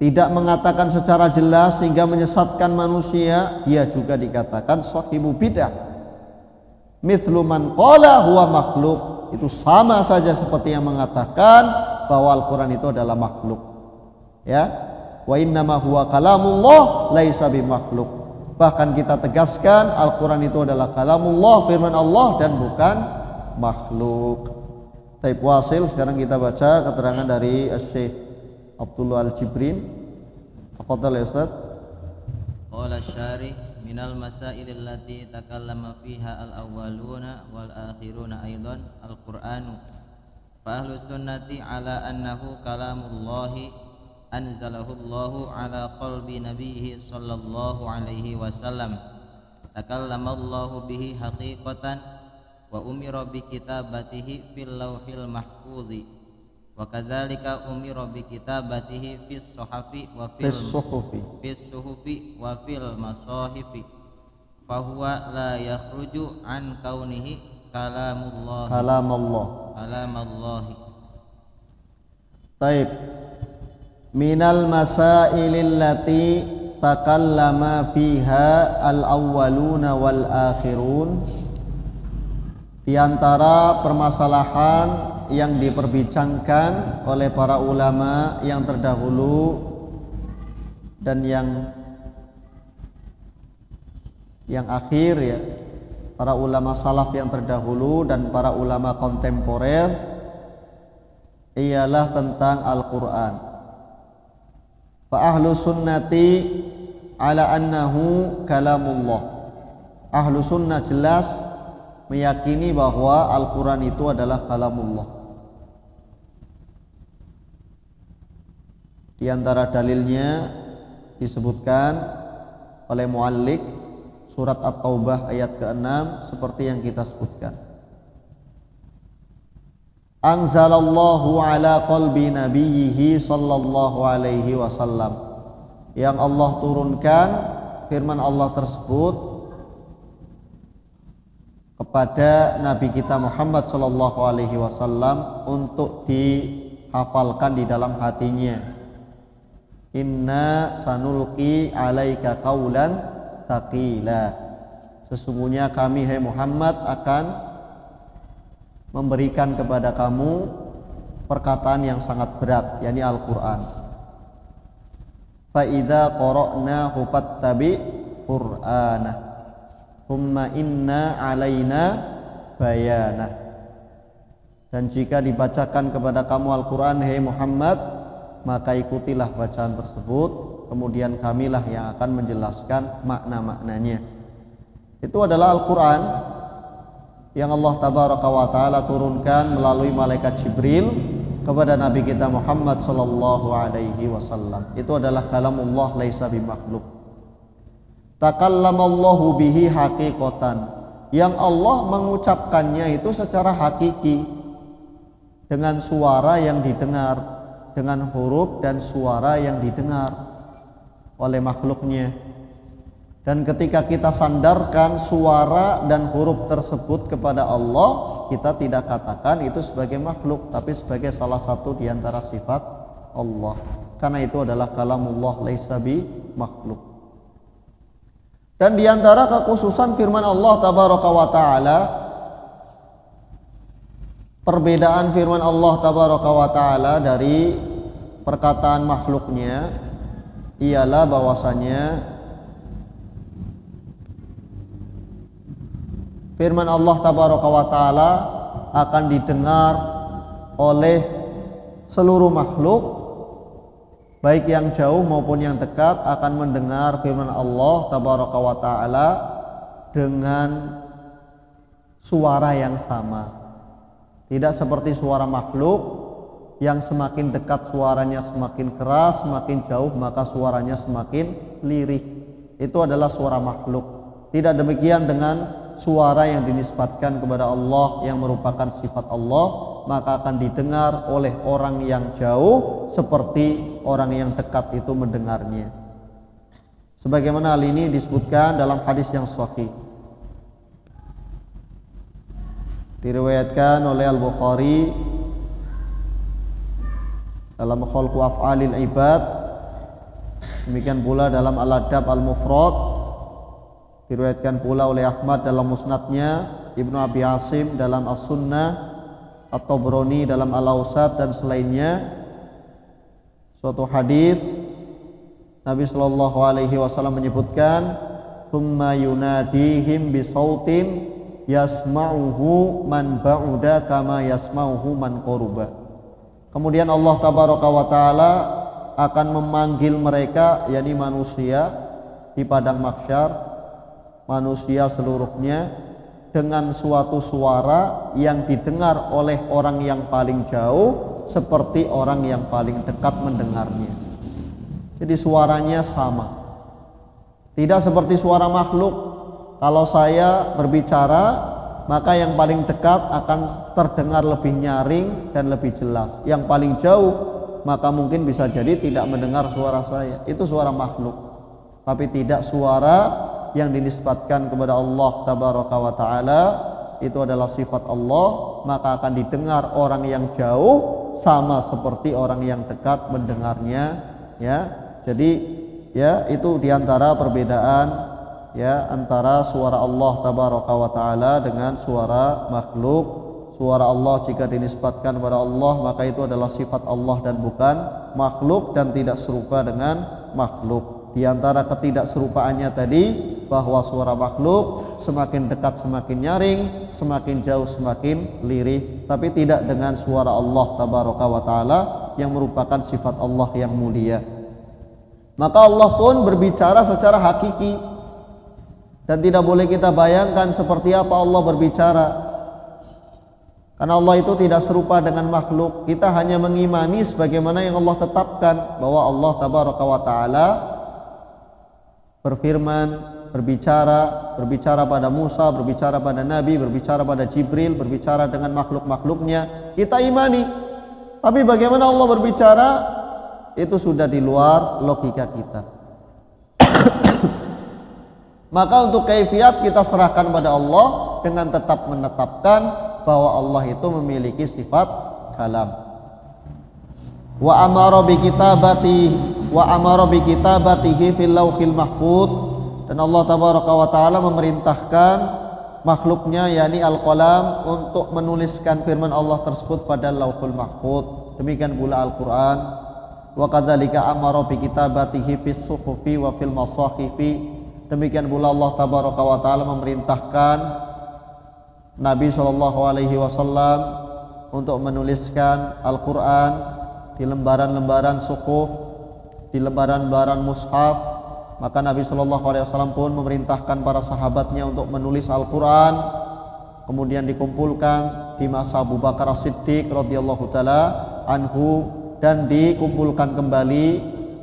tidak mengatakan secara jelas sehingga menyesatkan manusia, dia juga dikatakan sahibu bid'ah. Mithlu man qala huwa makhluk, itu sama saja seperti yang mengatakan bahwa Al-Quran itu adalah makhluk. Ya, wa innama huwa kalamullah laisa bi makhluk. Bahkan kita tegaskan Al-Quran itu adalah kalamullah, firman Allah, dan bukan makhluk. Taib wasil, sekarang kita baca keterangan dari Syekh Abdullah Al-Jibrin. Tafadhal ya Ustaz. Qala syarih minal masailil lati takallama fiha al-awwaluna wal akhiruna aidan al-Qur'anu. Fa ahlus sunnati ala annahu kalamullahi anzalahu Allahu ala qalbi nabiyhi sallallahu alaihi wasallam. Takallama Allahu bihi haqiqatan wa umira bi kitabatihi fil lauhil mahfudzi. Wa kadzalika umira bi kitabatihi fis suhufi wa fis suhufi wa fil masahifi. Fa huwa la yakhruju an kaunihi kalamullah. Taib. Minal masailil lati takallama fiha al-awwaluna wal akhirun, di antara permasalahan yang diperbincangkan oleh para ulama yang terdahulu dan yang akhir ya, para ulama salaf yang terdahulu dan para ulama kontemporer ialah tentang Al-Quran. Fa ahlu sunnati ala annahu kalamullah. Ahlu sunnah jelas meyakini bahwa Al-Quran itu adalah kalamullah. Di antara dalilnya disebutkan oleh muallik surat At-Taubah ayat ke-6 seperti yang kita sebutkan. Anzalallahu ala qalbi nabiyhi sallallahu alaihi wasallam. Yang Allah turunkan firman Allah tersebut kepada Nabi kita Muhammad sallallahu alaihi wasallam untuk dihafalkan di dalam hatinya. Inna sanulqi alaika qaulan tsaqila. Sesungguhnya kami hai Muhammad akan memberikan kepada kamu perkataan yang sangat berat, yakni Al-Qur'an. Fa idza qara'nahu fattabi qur'ana thumma inna alaina bayana. Dan jika dibacakan kepada kamu Al-Qur'an hai Muhammad, maka ikutilah bacaan tersebut, kemudian kamilah yang akan menjelaskan makna-maknanya. Itu adalah Al-Quran yang Allah Tabaraka wa Ta'ala turunkan melalui malaikat Jibril kepada Nabi kita Muhammad sallallahu alaihi wasallam. Itu adalah kalamullah laisa bimakhluk. Takallamallahu bihi haqiqatan. Yang Allah mengucapkannya itu secara hakiki dengan suara yang didengar, dengan huruf dan suara yang didengar oleh makhluknya. Dan ketika kita sandarkan suara dan huruf tersebut kepada Allah, kita tidak katakan itu sebagai makhluk, tapi sebagai salah satu di antara sifat Allah. Karena itu adalah kalamullah laisa bi makhluk. Dan di antara kekhususan firman Allah Tabaraka wa Ta'ala, perbedaan firman Allah Tabaraka wa Ta'ala dari perkataan makhluknya ialah bahwasanya firman Allah Tabaraka wa Ta'ala akan didengar oleh seluruh makhluk, baik yang jauh maupun yang dekat akan mendengar firman Allah Tabaraka wa Ta'ala dengan suara yang sama. Tidak seperti suara makhluk yang semakin dekat suaranya semakin keras, semakin jauh maka suaranya semakin lirih. Itu adalah suara makhluk. Tidak demikian dengan suara yang dinisbatkan kepada Allah yang merupakan sifat Allah, maka akan didengar oleh orang yang jauh seperti orang yang dekat itu mendengarnya. Sebagaimana hal ini disebutkan dalam hadis yang sahih, diriwayatkan oleh Al-Bukhari dalam Khalqu Af'alil Ibad, demikian pula dalam Al-Adab Al-Mufrad, diriwayatkan pula oleh Ahmad dalam Musnadnya, Ibnu Abi Asim dalam As-Sunnah, At-Tabrani dalam Al-Awsat dan selainnya. Suatu hadis Nabi sallallahu alaihi wasallam menyebutkan, "Tsumma yunadihim bisautin yasma'uhu man ba'uda kama yasma'uhu man qaruba." Kemudian Allah Tabaraka wa Ta'ala akan memanggil mereka, yakni manusia di padang mahsyar, manusia seluruhnya, dengan suatu suara yang didengar oleh orang yang paling jauh seperti orang yang paling dekat mendengarnya. Jadi suaranya sama, tidak seperti suara makhluk. Kalau saya berbicara, maka yang paling dekat akan terdengar lebih nyaring dan lebih jelas. Yang paling jauh maka mungkin bisa jadi tidak mendengar suara saya. Itu suara makhluk, tapi tidak suara yang dinisbatkan kepada Allah Tabaraka wa Ta'ala. Itu adalah sifat Allah, maka akan didengar orang yang jauh sama seperti orang yang dekat mendengarnya, ya. Jadi ya, itu diantara perbedaan ya antara suara Allah Tabaraka wa Ta'ala dengan suara makhluk. Suara Allah jika dinisbatkan kepada Allah, maka itu adalah sifat Allah dan bukan makhluk, dan tidak serupa dengan makhluk. Di antara ketidakserupaannya tadi bahwa suara makhluk semakin dekat semakin nyaring, semakin jauh semakin lirih, tapi tidak dengan suara Allah tabaraka wa taala yang merupakan sifat Allah yang mulia. Maka Allah pun berbicara secara hakiki dan tidak boleh kita bayangkan seperti apa Allah berbicara. Karena Allah itu tidak serupa dengan makhluk. Kita hanya mengimani sebagaimana yang Allah tetapkan, bahwa Allah tabaraka wa taala berfirman, berbicara pada Musa, berbicara pada Nabi, berbicara pada Jibril, berbicara dengan makhluk-makhluknya. Kita imani. Tapi bagaimana Allah berbicara, itu sudah di luar logika kita. Maka untuk kaifiat kita serahkan pada Allah dengan tetap menetapkan bahwa Allah itu memiliki sifat kalam. Wa amara bi kitabatihi fil lauhil mahfuz, dan Allah tabaraka wa taala memerintahkan makhluknya yakni al-qalam untuk menuliskan firman Allah tersebut pada lauhul mahfuz. Demikian pula Al-Qur'an. Wa kadzalika amara bi kitabatihi fis suhufi wa fil masahifi. Demikian pula Allah tabaraka wa taala memerintahkan Nabi sallallahu alaihi wasallam untuk menuliskan Al-Qur'an di lembaran-lembaran suhuf, di lembaran-lembaran mushaf. Maka Nabi sallallahu alaihi wasallam pun memerintahkan para sahabatnya untuk menulis Al-Qur'an, kemudian dikumpulkan di masa Abu Bakar As-Siddiq radhiyallahu taala anhu, dan dikumpulkan kembali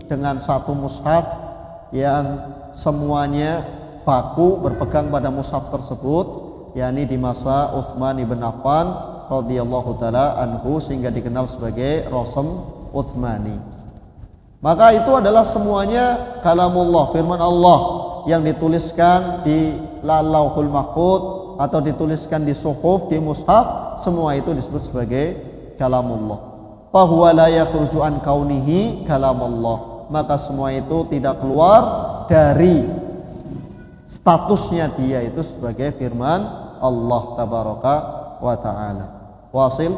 dengan satu mushaf yang semuanya baku berpegang pada mushaf tersebut, yakni di masa Utsman ibn Affan radhiyallahu taala anhu, sehingga dikenal sebagai Rasm Utsmani. Maka itu adalah semuanya kalamullah, firman Allah yang dituliskan di lauhul mahfuz atau dituliskan di suhuf, di mushaf, semua itu disebut sebagai kalamullah. Fa huwa la yakhruju an kaunihi kalamullah. Maka semua itu tidak keluar dari statusnya dia itu sebagai firman Allah tabaraka wa ta'ala. Wasil.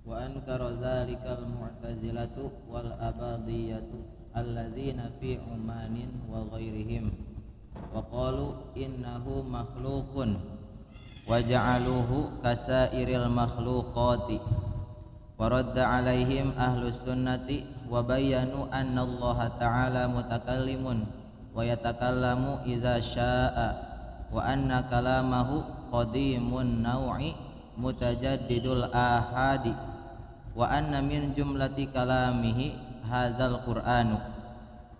Wa ankara dzalikal mu'tazilatu wal abadiyatu alladzina fi umanin wa ghairihim wa qalu innahu makhluqun wa ja'aluhu kasairil makhluqati. Wa radda alaihim ahlus sunnati wa bayyanu anna Allah ta'ala mutakallimun wa yatakallamu idza syaa'a wa anna kalamahu qadimun naw'i mutajaddidul ahadi wa anna min jumlati kalamihi hadzal qur'anu.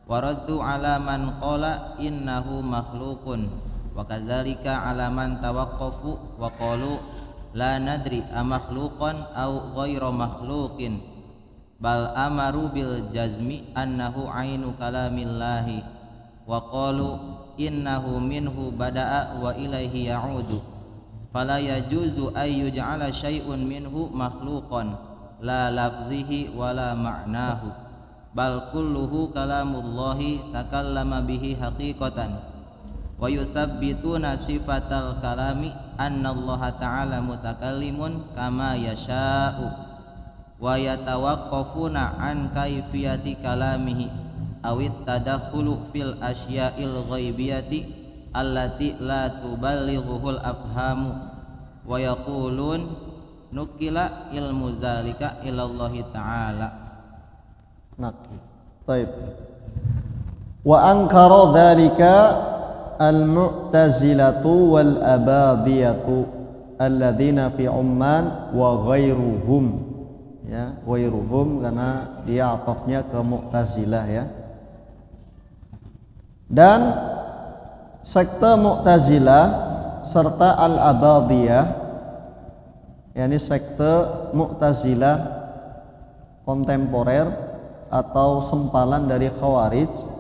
Wa raddu ala man qala innahu makhluqun wa kadzalika ala man tawaqqafu wa qalu la nadri amakhluqan aw ghairu makhluqin bal amaru bil jazmi annahu ainu kalamillahi wa qalu innahu minhu bada'a wa ilaihi ya'udu fala yajuzu ay yuj'ala syai'un minhu makhluqan la lafzihi wala ma'nahu bal kulluhu kalamullahi takallama bihi haqiqatan wa yuthabbituna sifatal kalami anna Allah ta'ala mutakallimun kama yasha'u wa yatawaqqafuna an kaifiyati kalamihi awit tadakhulu fil asya'il ghaibiyati allati la tuballighuhul afhamu wa yaqulun nukila ilmu dzalika ilallahi ta'ala. Baik. Wa ankara dzalika al-mu'tazilatu wal abadiyatu alladzina fi Umman wa ghairuhum, ya, ghairuhum karena dia atafnya ke Mu'tazilah, ya. Dan sekte Mu'tazilah serta al-abadiyah, yakni sekte Mu'tazilah kontemporer atau sempalan dari Khawarij,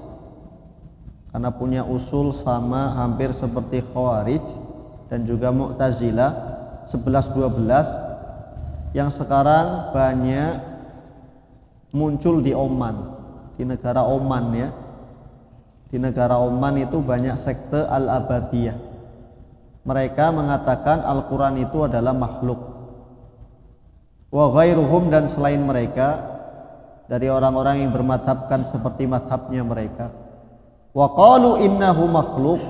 karena punya usul sama hampir seperti Khawarij dan juga Mu'tazilah 11-12 yang sekarang banyak muncul di Oman, di negara Oman, ya. Di negara Oman itu banyak sekte Al-Abadiyah. Mereka mengatakan Al-Quran itu adalah makhluk. Wa ghairuhum, dan selain mereka dari orang-orang yang bermadhabkan seperti madhabnya mereka. Wa qalu innahu makhluk,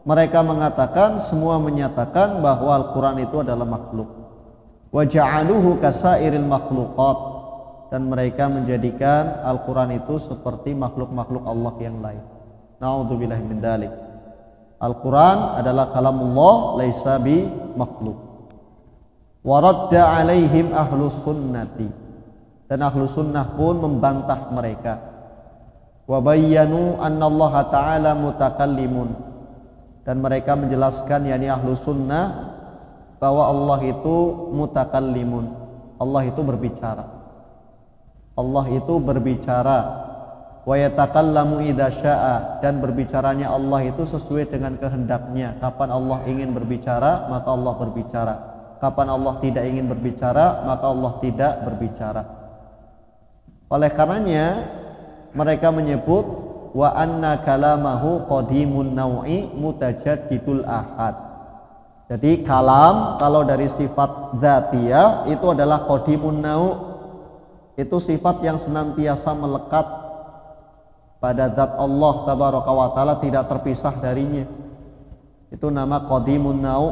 mereka mengatakan, semua menyatakan bahwa Al-Quran itu adalah makhluk. Wa ja'aluhu kasairil makhluqat, dan mereka menjadikan Al-Quran itu seperti makhluk-makhluk Allah yang lain. Na'udzubillahi min dzalik. Al-Quran adalah kalamullah, laisa bi makhluk. Wa radda alaihim ahlus sunnati, dan ahlu sunnah pun membantah mereka. Wa bayyanu anna Allah ta'ala mutakallimun, dan mereka menjelaskan, yakni ahlu sunnah, bahwa Allah itu mutakallimun, Allah itu berbicara. Allah itu berbicara. Wa yatakallamu idza syaa, dan berbicaranya Allah itu sesuai dengan kehendaknya. Kapan Allah ingin berbicara, maka Allah berbicara. Kapan Allah tidak ingin berbicara, maka Allah tidak berbicara. Oleh karenanya mereka menyebut wa anna kalamahu qadimun nau'i mutajaddidul ahad. Jadi kalam kalau dari sifat dzatiyah itu adalah qadimun nau', itu sifat yang senantiasa melekat pada zat Allah tabaraka wa taala, tidak terpisah darinya. Itu nama qadimun nau'.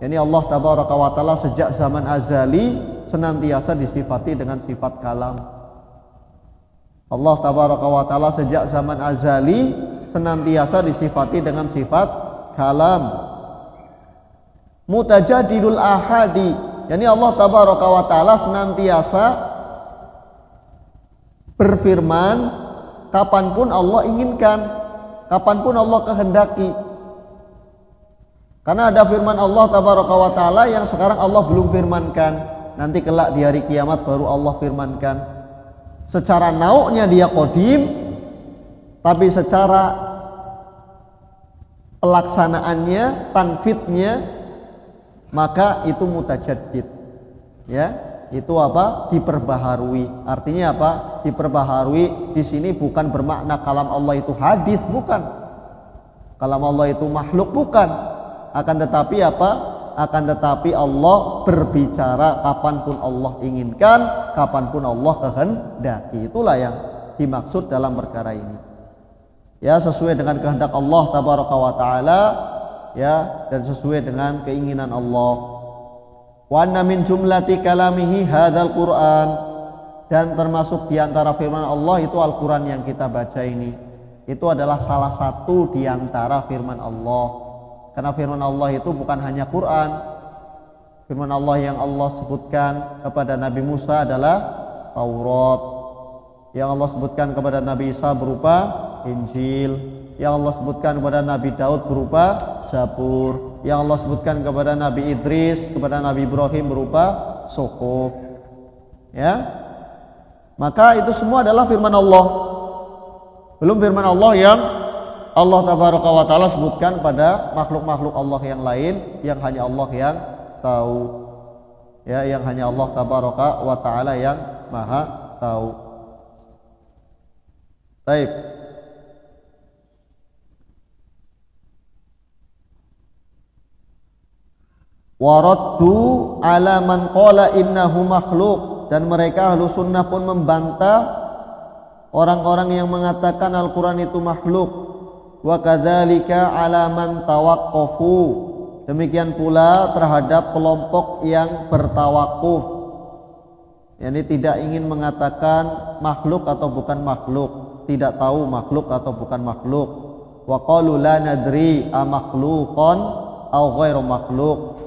Yani Allah tabaraka wa taala sejak zaman azali senantiasa disifati dengan sifat kalam. Allah tabaraka wa taala sejak zaman azali senantiasa disifati dengan sifat kalam. Mutajadidul ahadi, yani Allah tabaraka wa taala senantiasa berfirman kapanpun Allah inginkan, kapanpun Allah kehendaki. Karena ada firman Allah tabaraka wa taala yang sekarang Allah belum firmankan, nanti kelak di hari kiamat baru Allah firmankan. Secara nau'nya dia qadim, tapi secara pelaksanaannya, tanfidnya, maka itu mutajaddid. Ya, itu apa? Diperbaharui. Artinya apa? Diperbaharui di sini bukan bermakna kalam Allah itu hadis, bukan. Kalam Allah itu makhluk, bukan. Akan tetapi apa? Akan tetapi Allah berbicara kapanpun Allah inginkan, kapanpun Allah kehendaki. Itulah yang dimaksud dalam perkara ini. Ya, sesuai dengan kehendak Allah tabaraka wa taala, ya, dan sesuai dengan keinginan Allah. Wa anna min jumlati kalamihi hadzal Qur'an, dan termasuk di antara firman Allah itu Al-Qur'an yang kita baca ini. Itu adalah salah satu di antara firman Allah. Karena firman Allah itu bukan hanya Quran. Firman Allah yang Allah sebutkan kepada Nabi Musa adalah Taurat. Yang Allah sebutkan kepada Nabi Isa berupa Injil. Yang Allah sebutkan kepada Nabi Daud berupa Zabur. Yang Allah sebutkan kepada Nabi Idris, kepada Nabi Ibrahim berupa Suhuf. Ya. Maka itu semua adalah firman Allah. Belum firman Allah yang Allah tabaraka wa taala sebutkan pada makhluk-makhluk Allah yang lain yang hanya Allah yang tahu. Ya, yang hanya Allah tabaraka wa taala yang maha tahu. Baik. Waraddu ala man qala innahu makhluk, dan mereka ahlu sunnah pun membantah orang-orang yang mengatakan Al-Quran itu makhluk. Wa kadzalika ala man tawaqqafu, demikian pula terhadap kelompok yang bertawakuf, yakni tidak ingin mengatakan makhluk atau bukan makhluk, tidak tahu makhluk atau bukan makhluk. Wa qalu la nadri a makhluqan aw ghairu makhluk,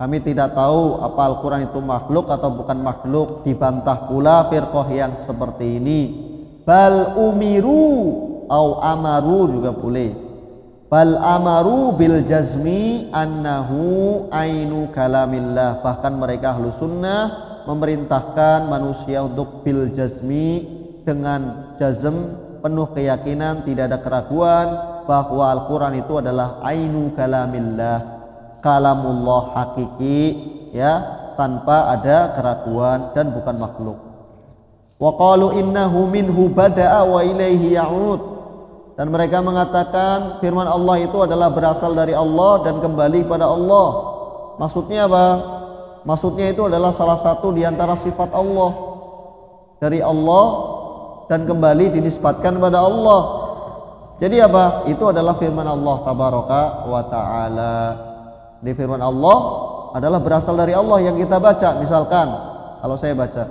kami tidak tahu apa Al-Quran itu makhluk atau bukan makhluk. Dibantah pula firqah yang seperti ini. Bal umiru au amaru juga boleh. Bal amaru bil jazmi annahu ainu kalamillah, bahkan mereka ahlu sunnah memerintahkan manusia untuk bil jazmi, dengan jazm, penuh keyakinan, tidak ada keraguan bahwa Al-Quran itu adalah ainu kalamillah, kalamullah hakiki, ya, tanpa ada keraguan dan bukan makhluk. Wa qalu innahu minhu bada'a wa ilaihi ya'ud, dan mereka mengatakan firman Allah itu adalah berasal dari Allah dan kembali pada Allah. Maksudnya apa? Maksudnya itu adalah salah satu di antara sifat Allah. dari Allah dan kembali dinisbatkan kepada Allah. Jadi apa? Itu adalah firman Allah tabaraka wa ta'ala. Di firman Allah adalah berasal dari Allah yang kita baca. Misalkan kalau saya baca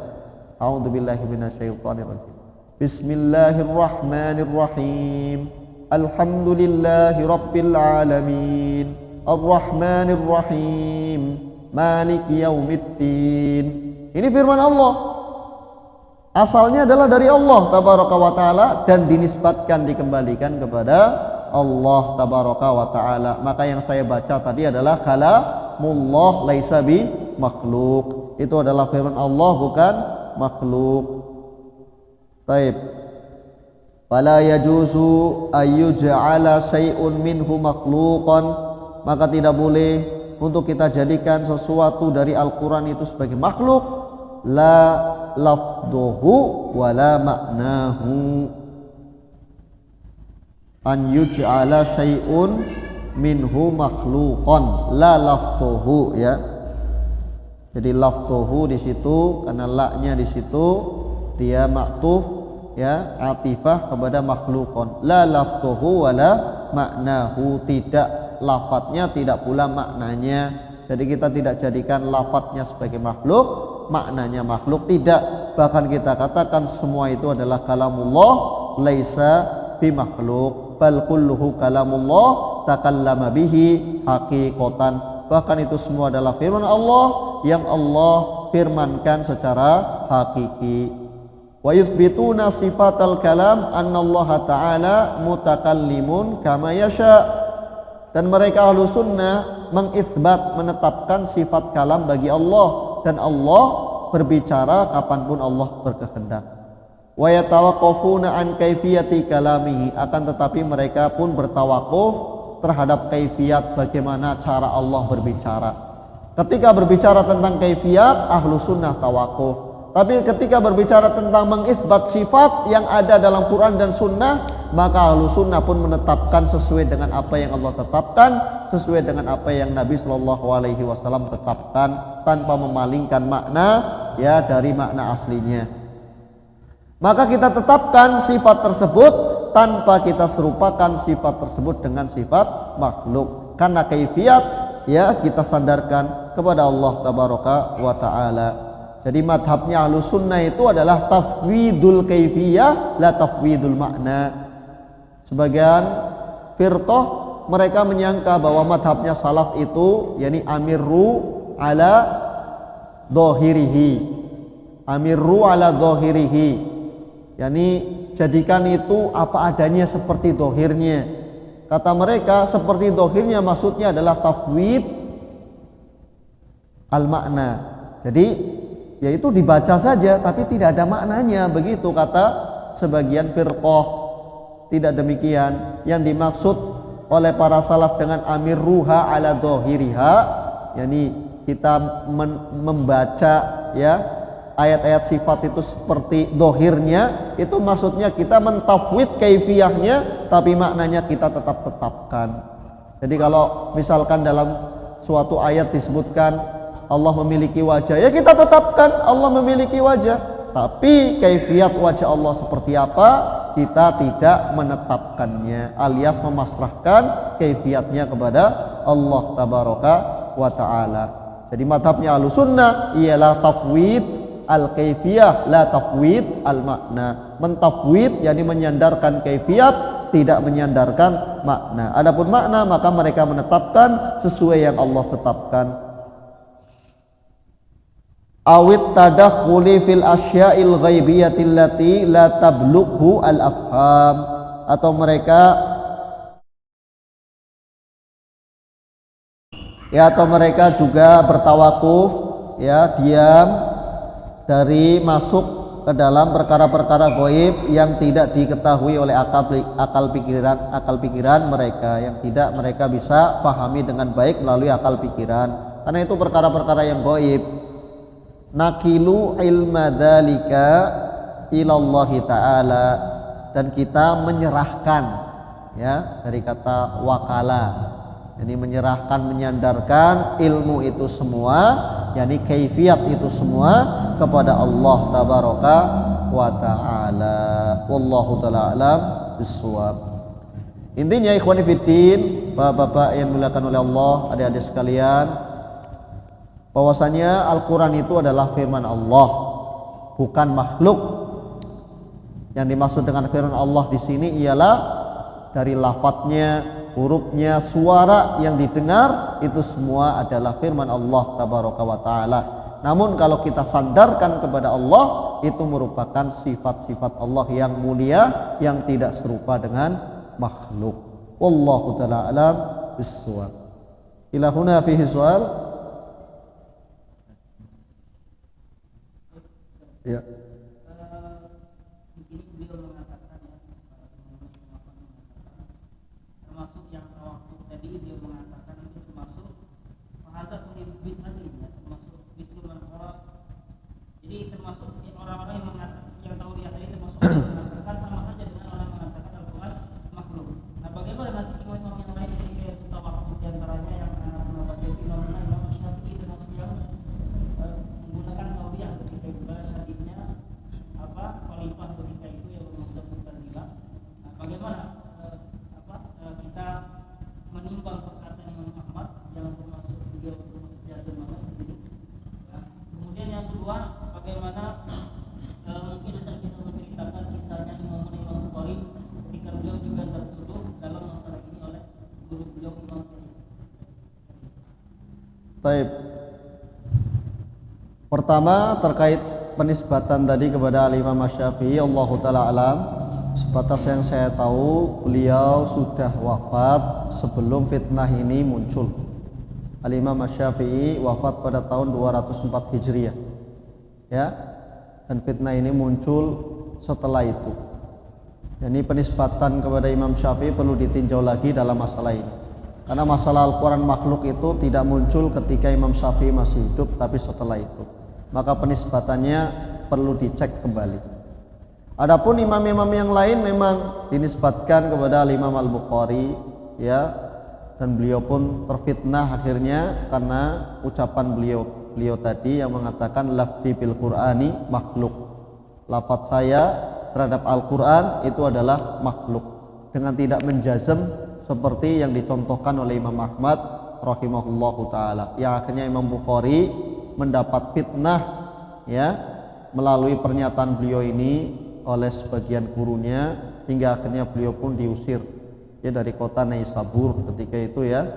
A'udzubillahi minasyaitonirrajim. Bismillahirrahmanirrahim. Alhamdulillahi rabbil alamin. Ar-Rahmanir-Rahim. Maliki yaumiddin. Ini firman Allah. Asalnya adalah dari Allah tabaraka wa ta'ala dan dinisbatkan, dikembalikan kepada Allah tabaraka wa ta'ala. Maka yang saya baca tadi adalah kalamullah laisa bi makhluk. Itu adalah firman Allah, bukan makhluk. Taib. Fala yajuzu ayyuj'ala syai'un minhu makhluqan. Maka tidak boleh untuk kita jadikan sesuatu dari Al-Quran itu sebagai makhluk. La lafduhu wa la maknahu. An yuj'ala syai'un minhu makhluqan. La lafduhu, ya. Jadi lafduhu di situ karena la-nya di situ dia maktuf, ya, atifah kepada makhluqan. La lafduhu wa la maknahu. Tidak lafadznya, tidak pula maknanya. Jadi kita tidak jadikan lafadznya sebagai makhluk, maknanya makhluk, tidak. Bahkan kita katakan semua itu adalah kalamullah laisa bimakhluk, bal kulluhu kalamullah takallama bihi haqiqatan. Bahkan itu semua adalah firman Allah yang Allah firmankan secara hakiki. Wa yuthbituna sifatal kalam annallaha ta'ala mutakallimun kama yasha. Dan mereka ahlu sunnah mengitsbat, menetapkan sifat kalam bagi Allah, dan Allah berbicara kapanpun Allah berkehendak. Wa yatawaqqafuna an kaifiyati kalamihi. Akan tetapi mereka pun bertawakuf terhadap kaifiyat, bagaimana cara Allah berbicara. Ketika berbicara tentang kaifiyat, ahlu sunnah tawakuf. Tapi ketika berbicara tentang mengitsbat sifat yang ada dalam Quran dan sunnah, maka ahlu sunnah pun menetapkan sesuai dengan apa yang Allah tetapkan, sesuai dengan apa yang Nabi SAW tetapkan, tanpa memalingkan makna, ya, dari makna aslinya. Maka kita tetapkan sifat tersebut tanpa kita serupakan sifat tersebut dengan sifat makhluk, karena kaifiat, ya, kita sandarkan kepada Allah tabaraka wa ta'ala. Jadi madhabnya ahlu sunnah itu adalah tafwidul kaifiyah, la tafwidul makna. Sebagian firqah mereka menyangka bahwa madhabnya salaf itu, yakni amirru ala dhahirihi, amirru ala dhahirihi, yakni jadikan itu apa adanya seperti dhahirnya. Kata mereka seperti dhahirnya maksudnya adalah tafwid al makna. Jadi yaitu dibaca saja tapi tidak ada maknanya, begitu kata sebagian firqah. Tidak demikian. Yang dimaksud oleh para salaf dengan amirruha ala dhahiriha, yakni kita membaca, ya, ayat-ayat sifat itu seperti dhahirnya, itu maksudnya kita mentafwid kaifiyahnya tapi maknanya kita tetapkan. Jadi kalau misalkan dalam suatu ayat disebutkan Allah memiliki wajah, ya kita tetapkan Allah memiliki wajah, tapi kaifiyat wajah Allah seperti apa kita tidak menetapkannya, alias memasrahkan kaifiyatnya kepada Allah tabaraka wa ta'ala. Jadi madhabnya ahlussunnah ialah tafwid al kaifiyah, la tafwid al makna. Mentafwid yakni menyandarkan kaifiyat, tidak menyandarkan makna. Adapun makna maka mereka menetapkan sesuai yang Allah tetapkan. Awit tadakhuli fil asya'il ghaibiyati allati la tablughu al afham. Atau mereka juga bertawakuf, ya, diam dari masuk ke dalam perkara-perkara gaib yang tidak diketahui oleh akal pikiran mereka, yang tidak mereka bisa fahami dengan baik melalui akal pikiran, karena itu perkara-perkara yang gaib. Nakilu ilma dzalika ilallahi ta'ala, dan kita menyerahkan, ya, dari kata wakala, jadi menyerahkan, menyandarkan ilmu itu semua, yakni kaifiyat itu semua kepada Allah tabaraka wa ta'ala. Wallahu ta'ala alam bissawab. Intinya ikhwani fiddin, bapak-bapak yang dimuliakan oleh Allah, adik-adik sekalian, bahwasanya Al-Qur'an itu adalah firman Allah, bukan makhluk. Yang dimaksud dengan firman Allah di sini ialah dari lafadznya, hurufnya, suara yang didengar itu semua adalah firman Allah tabaraka wa taala. Namun kalau kita sandarkan kepada Allah, itu merupakan sifat-sifat Allah yang mulia yang tidak serupa dengan makhluk. Wallahu taala alam bissawab. Ila huna fihi soal. Ya. Di sini beliau mengatakan termasuk yang waktu tadi dia mengatakan itu termasuk bahasa sahih bid'ah ya, termasuk bisuman orang. Jadi termasuk orang-orang yang mengatakan yang tahu dia tadi termasuk mengatakan sama saja dengan orang yang mengatakan Al-Qur'an makhluk. Nah, bagaimana nasib imam-imam yang lain ketika kita waktu di antaranya yang anak pendapat Imam Syafi'i termasuk yang menggunakan tauriah ketika bahasa syadidnya khalifah ketika itu yang bermaksud Mu'tazilah. Nah, bagaimana kita menimbang perkataan Imam Ahmad yang termasuk beliau termasuk jatuh mana ini. Nah, kemudian yang kedua, bagaimana mungkin saya bisa menceritakan kisahnya Imam Bukhari ketika beliau juga tertuduh dalam masalah ini oleh guru beliau Imam Taib. Pertama terkait penisbatan tadi kepada Al-Imam Syafi'i, Allahu ta'ala alam. Sebatas yang saya tahu, beliau sudah wafat sebelum fitnah ini muncul. Al-Imam Syafi'i wafat pada tahun 204 Hijriah, ya, dan fitnah ini muncul setelah itu. Jadi penisbatan kepada Imam Syafi'i perlu ditinjau lagi dalam masalah ini, karena masalah Al-Quran makhluk itu tidak muncul ketika Imam Syafi'i masih hidup, tapi setelah itu. Maka penisbatannya perlu dicek kembali. Adapun imam-imam yang lain memang dinisbatkan kepada Imam Al-Bukhari, ya, dan beliau pun terfitnah akhirnya karena ucapan beliau tadi yang mengatakan lafzi bil Qur'ani makhluk. Lafaz saya terhadap Al-Qur'an itu adalah makhluk, dengan tidak menjazm seperti yang dicontohkan oleh Imam Ahmad rahimahullahu taala. Yang akhirnya Imam Bukhari mendapat fitnah, ya, melalui pernyataan beliau ini oleh sebagian gurunya, hingga akhirnya beliau pun diusir, ya, dari kota Naisabur ketika itu, ya,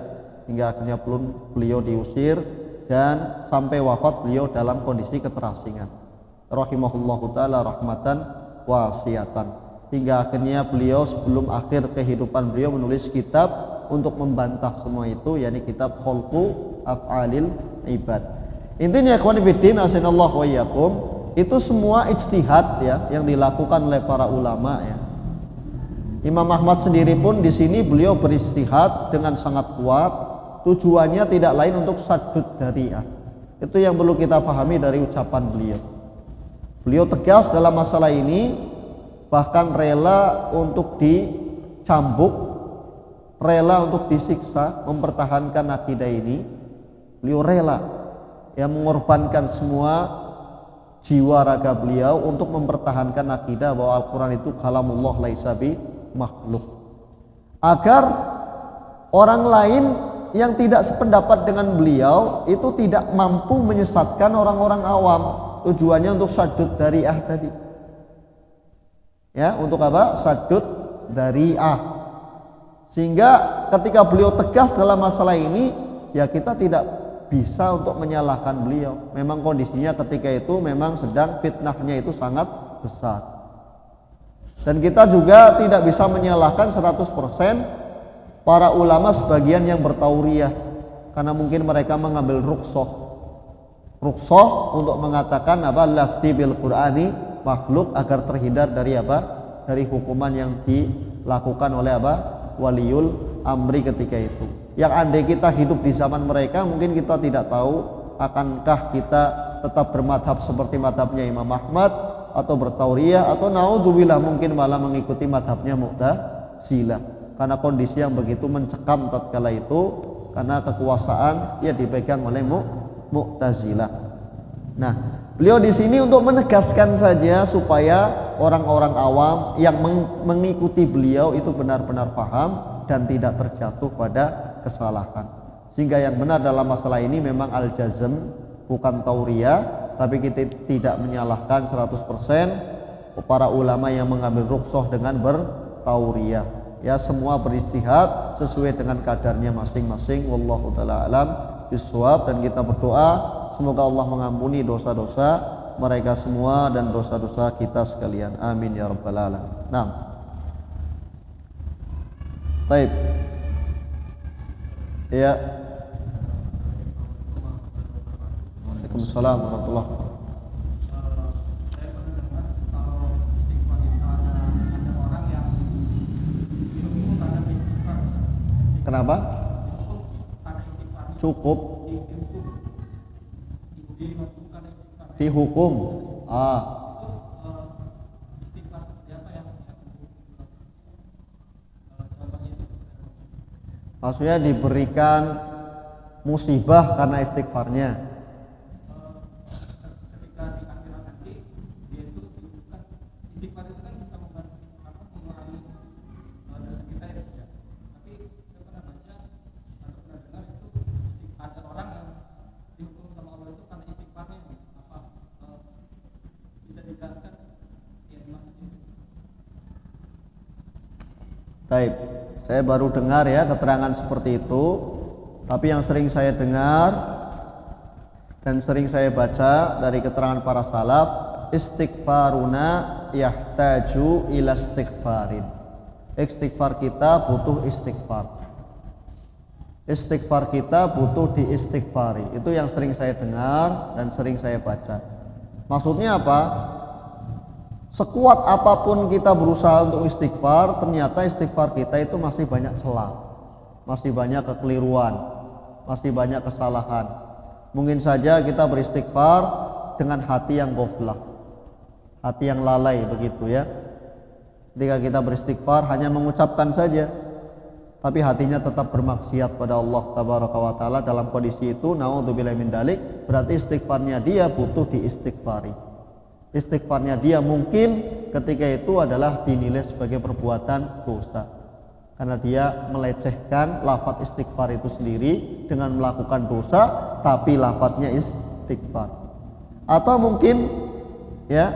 hingga akhirnya pun beliau diusir dan sampai wafat beliau dalam kondisi keterasingan rahimahullahu taala rahmatan wasiatan, hingga akhirnya beliau sebelum akhir kehidupan beliau menulis kitab untuk membantah semua itu, yakni kitab Khalqu Af'alil Ibad. Intinya ikhwan fillah asanallahu wa iyyakum, itu semua ijtihad, ya, yang dilakukan oleh para ulama, ya. Imam Ahmad sendiri pun di sini beliau beristihad dengan sangat kuat, tujuannya tidak lain untuk saddud dzari'ah. Itu yang perlu kita pahami dari ucapan beliau. Beliau tegas dalam masalah ini, bahkan rela untuk dicambuk, rela untuk disiksa mempertahankan akidah ini. Beliau rela, yang mengorbankan semua jiwa raga beliau untuk mempertahankan akidah bahwa Al-Quran itu kalamullah laisa bi makhluk, agar orang lain yang tidak sependapat dengan beliau itu tidak mampu menyesatkan orang-orang awam. Tujuannya untuk saddud dzari'ah tadi, ya, untuk apa? Saddud dzari'ah. Sehingga ketika beliau tegas dalam masalah ini, ya, kita tidak bisa untuk menyalahkan beliau. Memang kondisinya ketika itu memang sedang fitnahnya itu sangat besar, dan kita juga tidak bisa menyalahkan 100% para ulama sebagian yang bertauriah, karena mungkin mereka mengambil rukhsah untuk mengatakan apa lafzi bil Qur'ani makhluk, agar terhindar dari apa, dari hukuman yang dilakukan oleh apa, waliul amri ketika itu. Yang andai kita hidup di zaman mereka, mungkin kita tidak tahu akankah kita tetap bermadhab seperti madhabnya Imam Ahmad, atau bertauriah, atau naudzubillah mungkin malah mengikuti madhabnya Mu'tazilah, karena kondisi yang begitu mencekam tatkala itu, karena kekuasaan ya dipegang oleh Mu'tazilah. Nah, Beliau di sini untuk menegaskan saja supaya orang-orang awam yang mengikuti beliau itu benar-benar paham dan tidak terjatuh pada kesalahan. Sehingga yang benar dalam masalah ini memang al-jazm, bukan tauriyah, tapi kita tidak menyalahkan 100% para ulama yang mengambil rukhsah dengan bertauriyah. Ya, semua beristihad sesuai dengan kadarnya masing-masing. Wallahu taala alam bisawab, dan kita berdoa semoga Allah mengampuni dosa-dosa mereka semua dan dosa-dosa kita sekalian. Amin ya rabbal alamin. Naam. Baik. Ya. Waalaikumsalam warahmatullahi wabarakatuh. Kenapa? Cukup dihukum. Maksudnya diberikan musibah karena istighfarnya. Baik, saya baru dengar ya keterangan seperti itu. Tapi yang sering saya dengar dan sering saya baca dari keterangan para salaf, istighfaruna yahtaju ila istighfarin. Istighfar kita butuh istighfar. Istighfar kita butuh diistighfari. Itu yang sering saya dengar dan sering saya baca. Maksudnya apa? Sekuat apapun kita berusaha untuk istighfar, ternyata istighfar kita itu masih banyak celah, masih banyak kekeliruan, masih banyak kesalahan. Mungkin saja kita beristighfar dengan hati yang ghaflah, hati yang lalai begitu ya. Ketika kita beristighfar hanya mengucapkan saja, tapi hatinya tetap bermaksiat pada Allah tabaraka wa taala. Dalam kondisi itu, naudzubillahi min dzalik, berarti istighfarnya dia butuh diistighfari. Istighfarnya dia mungkin ketika itu adalah dinilai sebagai perbuatan dosa, karena dia melecehkan lafaz istighfar itu sendiri dengan melakukan dosa, tapi lafaznya istighfar. Atau mungkin ya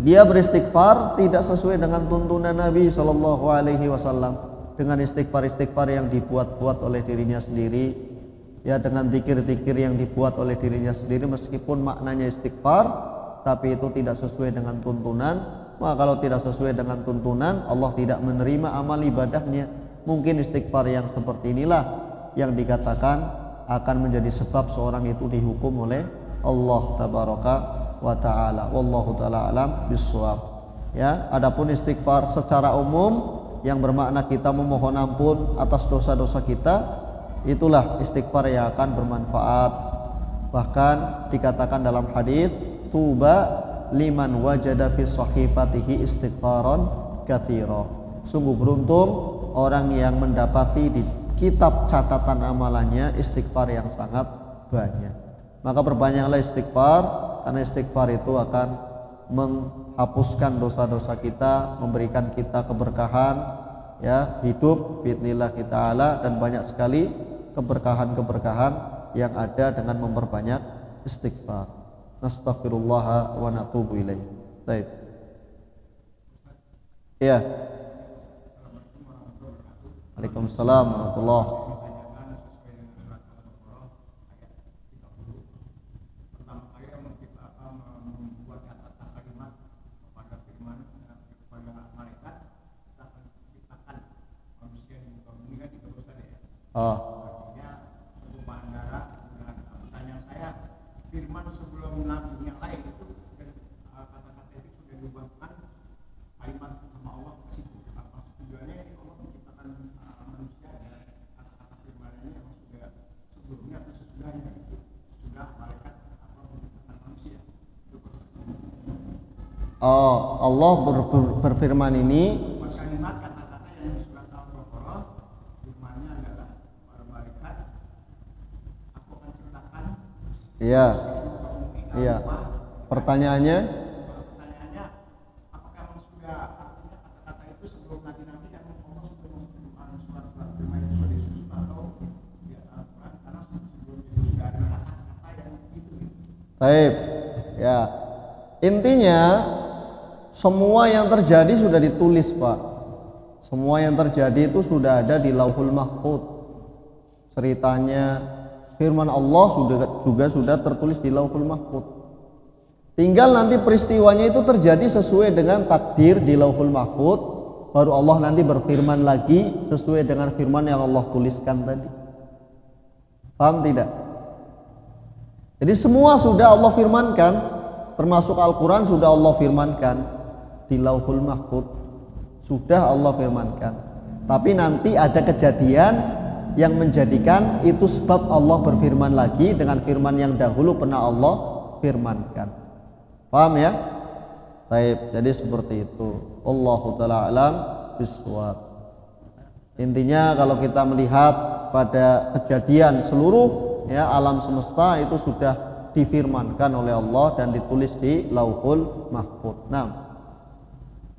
dia beristighfar tidak sesuai dengan tuntunan Nabi Shallallahu Alaihi Wasallam, dengan istighfar yang dibuat-buat oleh dirinya sendiri, ya dengan zikir-zikir yang dibuat oleh dirinya sendiri, meskipun maknanya istighfar tapi itu tidak sesuai dengan tuntunan. Maka kalau tidak sesuai dengan tuntunan, Allah tidak menerima amal ibadahnya. Mungkin istighfar yang seperti inilah yang dikatakan akan menjadi sebab seorang itu dihukum oleh Allah tabaraka wa taala. Wallahu taala alam bisawab. Ya, adapun istighfar secara umum yang bermakna kita memohon ampun atas dosa-dosa kita, itulah istighfar yang akan bermanfaat. Bahkan dikatakan dalam hadis, tuba liman wajada fi sahifatihi istighfaran katsira. Sungguh beruntung orang yang mendapati di kitab catatan amalannya istighfar yang sangat banyak. Maka perbanyaklah istighfar, karena istighfar itu akan menghapuskan dosa-dosa kita, memberikan kita keberkahan ya hidup biidznillah ta'ala, dan banyak sekali keberkahan-keberkahan yang ada dengan memperbanyak istighfar. Nastaghfirullah wa natubu ilaih. Baik. Ya. Waalaikumsalam warahmatullahi wabarakatuh. Firman sebelum nabi yang lain itu kata-kata itu sudah diubahkan kalimat sama Allah ke situ. Apa tujuannya? Allah menciptakan manusia dan kata-kata firman ini yang sudah sebelumnya atau sesudahnya itu sudah malaikat menciptakan manusia. Allah berfirman ini kalimat kata-kata yang surat Al-Baqarah, firmannya adalah para malaikat, aku akan ciptakan. Iya. Iya. Pertanyaannya, Pertanyaannya, apakah memang sudah artinya kata-kata itu sebelum nabi-nabi kan Allah sudah menunjukkan surat-surat firman itu sudah disusun atau di Al-Quran karena sebelum itu sudah ada kata-kata yang itu. baik, ya. Intinya semua yang terjadi sudah ditulis, Pak. Semua yang terjadi itu sudah ada di Lauhul Mahfuz. Ceritanya, firman Allah juga sudah tertulis di Lauhul Mahfuz. Tinggal nanti peristiwanya itu terjadi sesuai dengan takdir di Lauhul Mahfuz, baru Allah nanti berfirman lagi sesuai dengan firman yang Allah tuliskan tadi. Paham tidak? Jadi semua sudah Allah firmankan, termasuk Al-Quran sudah Allah firmankan di Lauhul Mahfuz, sudah Allah firmankan. Tapi nanti ada kejadian yang menjadikan itu sebab Allah berfirman lagi dengan firman yang dahulu pernah Allah firmankan. Paham ya? Baik, jadi seperti itu. Wallahu ta'ala alam bisawab. Intinya kalau kita melihat pada kejadian seluruh ya alam semesta itu sudah difirmankan oleh Allah dan ditulis di Lauhul Mahfuz. Nah,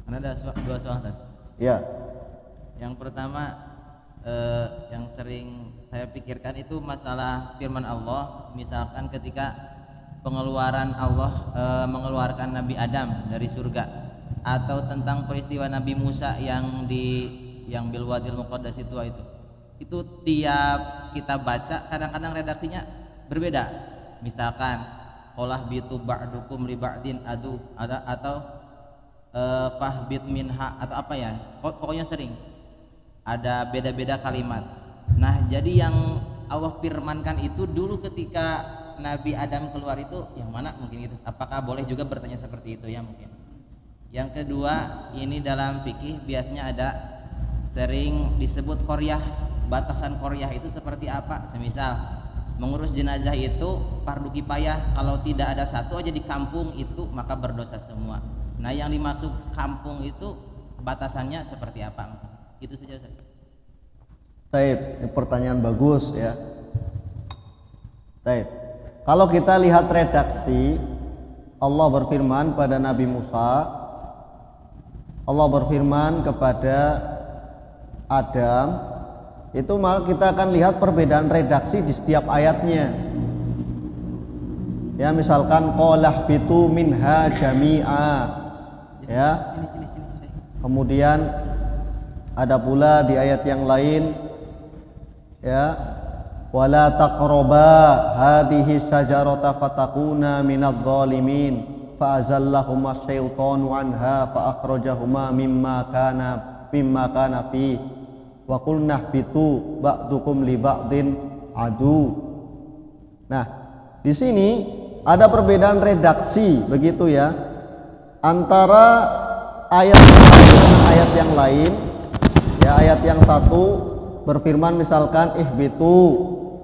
Ada dua soal tadi. ya. Yang pertama yang sering saya pikirkan itu masalah firman Allah, misalkan ketika pengeluaran Allah mengeluarkan Nabi Adam dari surga, atau tentang peristiwa Nabi Musa yang bil wadil muqaddas itu tiap kita baca kadang-kadang redaksinya berbeda. Misalkan qolah bitu ba'dukum li ba'din adu atau fahbit minha atau apa ya, pokoknya sering ada beda-beda kalimat. Nah, jadi yang Allah firmankan itu dulu ketika Nabi Adam keluar itu yang mana mungkin itu, apakah boleh juga bertanya seperti itu ya mungkin. Yang kedua, ini dalam fikih biasanya ada sering disebut qaryah, batasan qaryah itu seperti apa? Semisal mengurus jenazah itu fardu kifayah, kalau tidak ada satu aja di kampung itu maka berdosa semua. Nah, yang dimaksud kampung itu batasannya seperti apa? Itu saja Ustaz. Baik, ini pertanyaan bagus ya. Baik. Kalau kita lihat redaksi, Allah berfirman pada Nabi Musa, Allah berfirman kepada Adam, itu maka kita akan lihat perbedaan redaksi di setiap ayatnya. Ya, misalkan qolah bitu minha jami'a. Ya. Sini. Kemudian ada pula di ayat yang lain ya, wala taqraba hadhihi syajarata fatakuna minadh dhalimin fa'azallahuma syaitanu anha fa'akhrajahuma mimma kana fi wa qulna bitu ba'dukum li ba'din adu. Nah, di sini ada perbedaan redaksi begitu ya antara ayat ayat yang lain. Ya, ayat yang satu berfirman misalkan ihbitu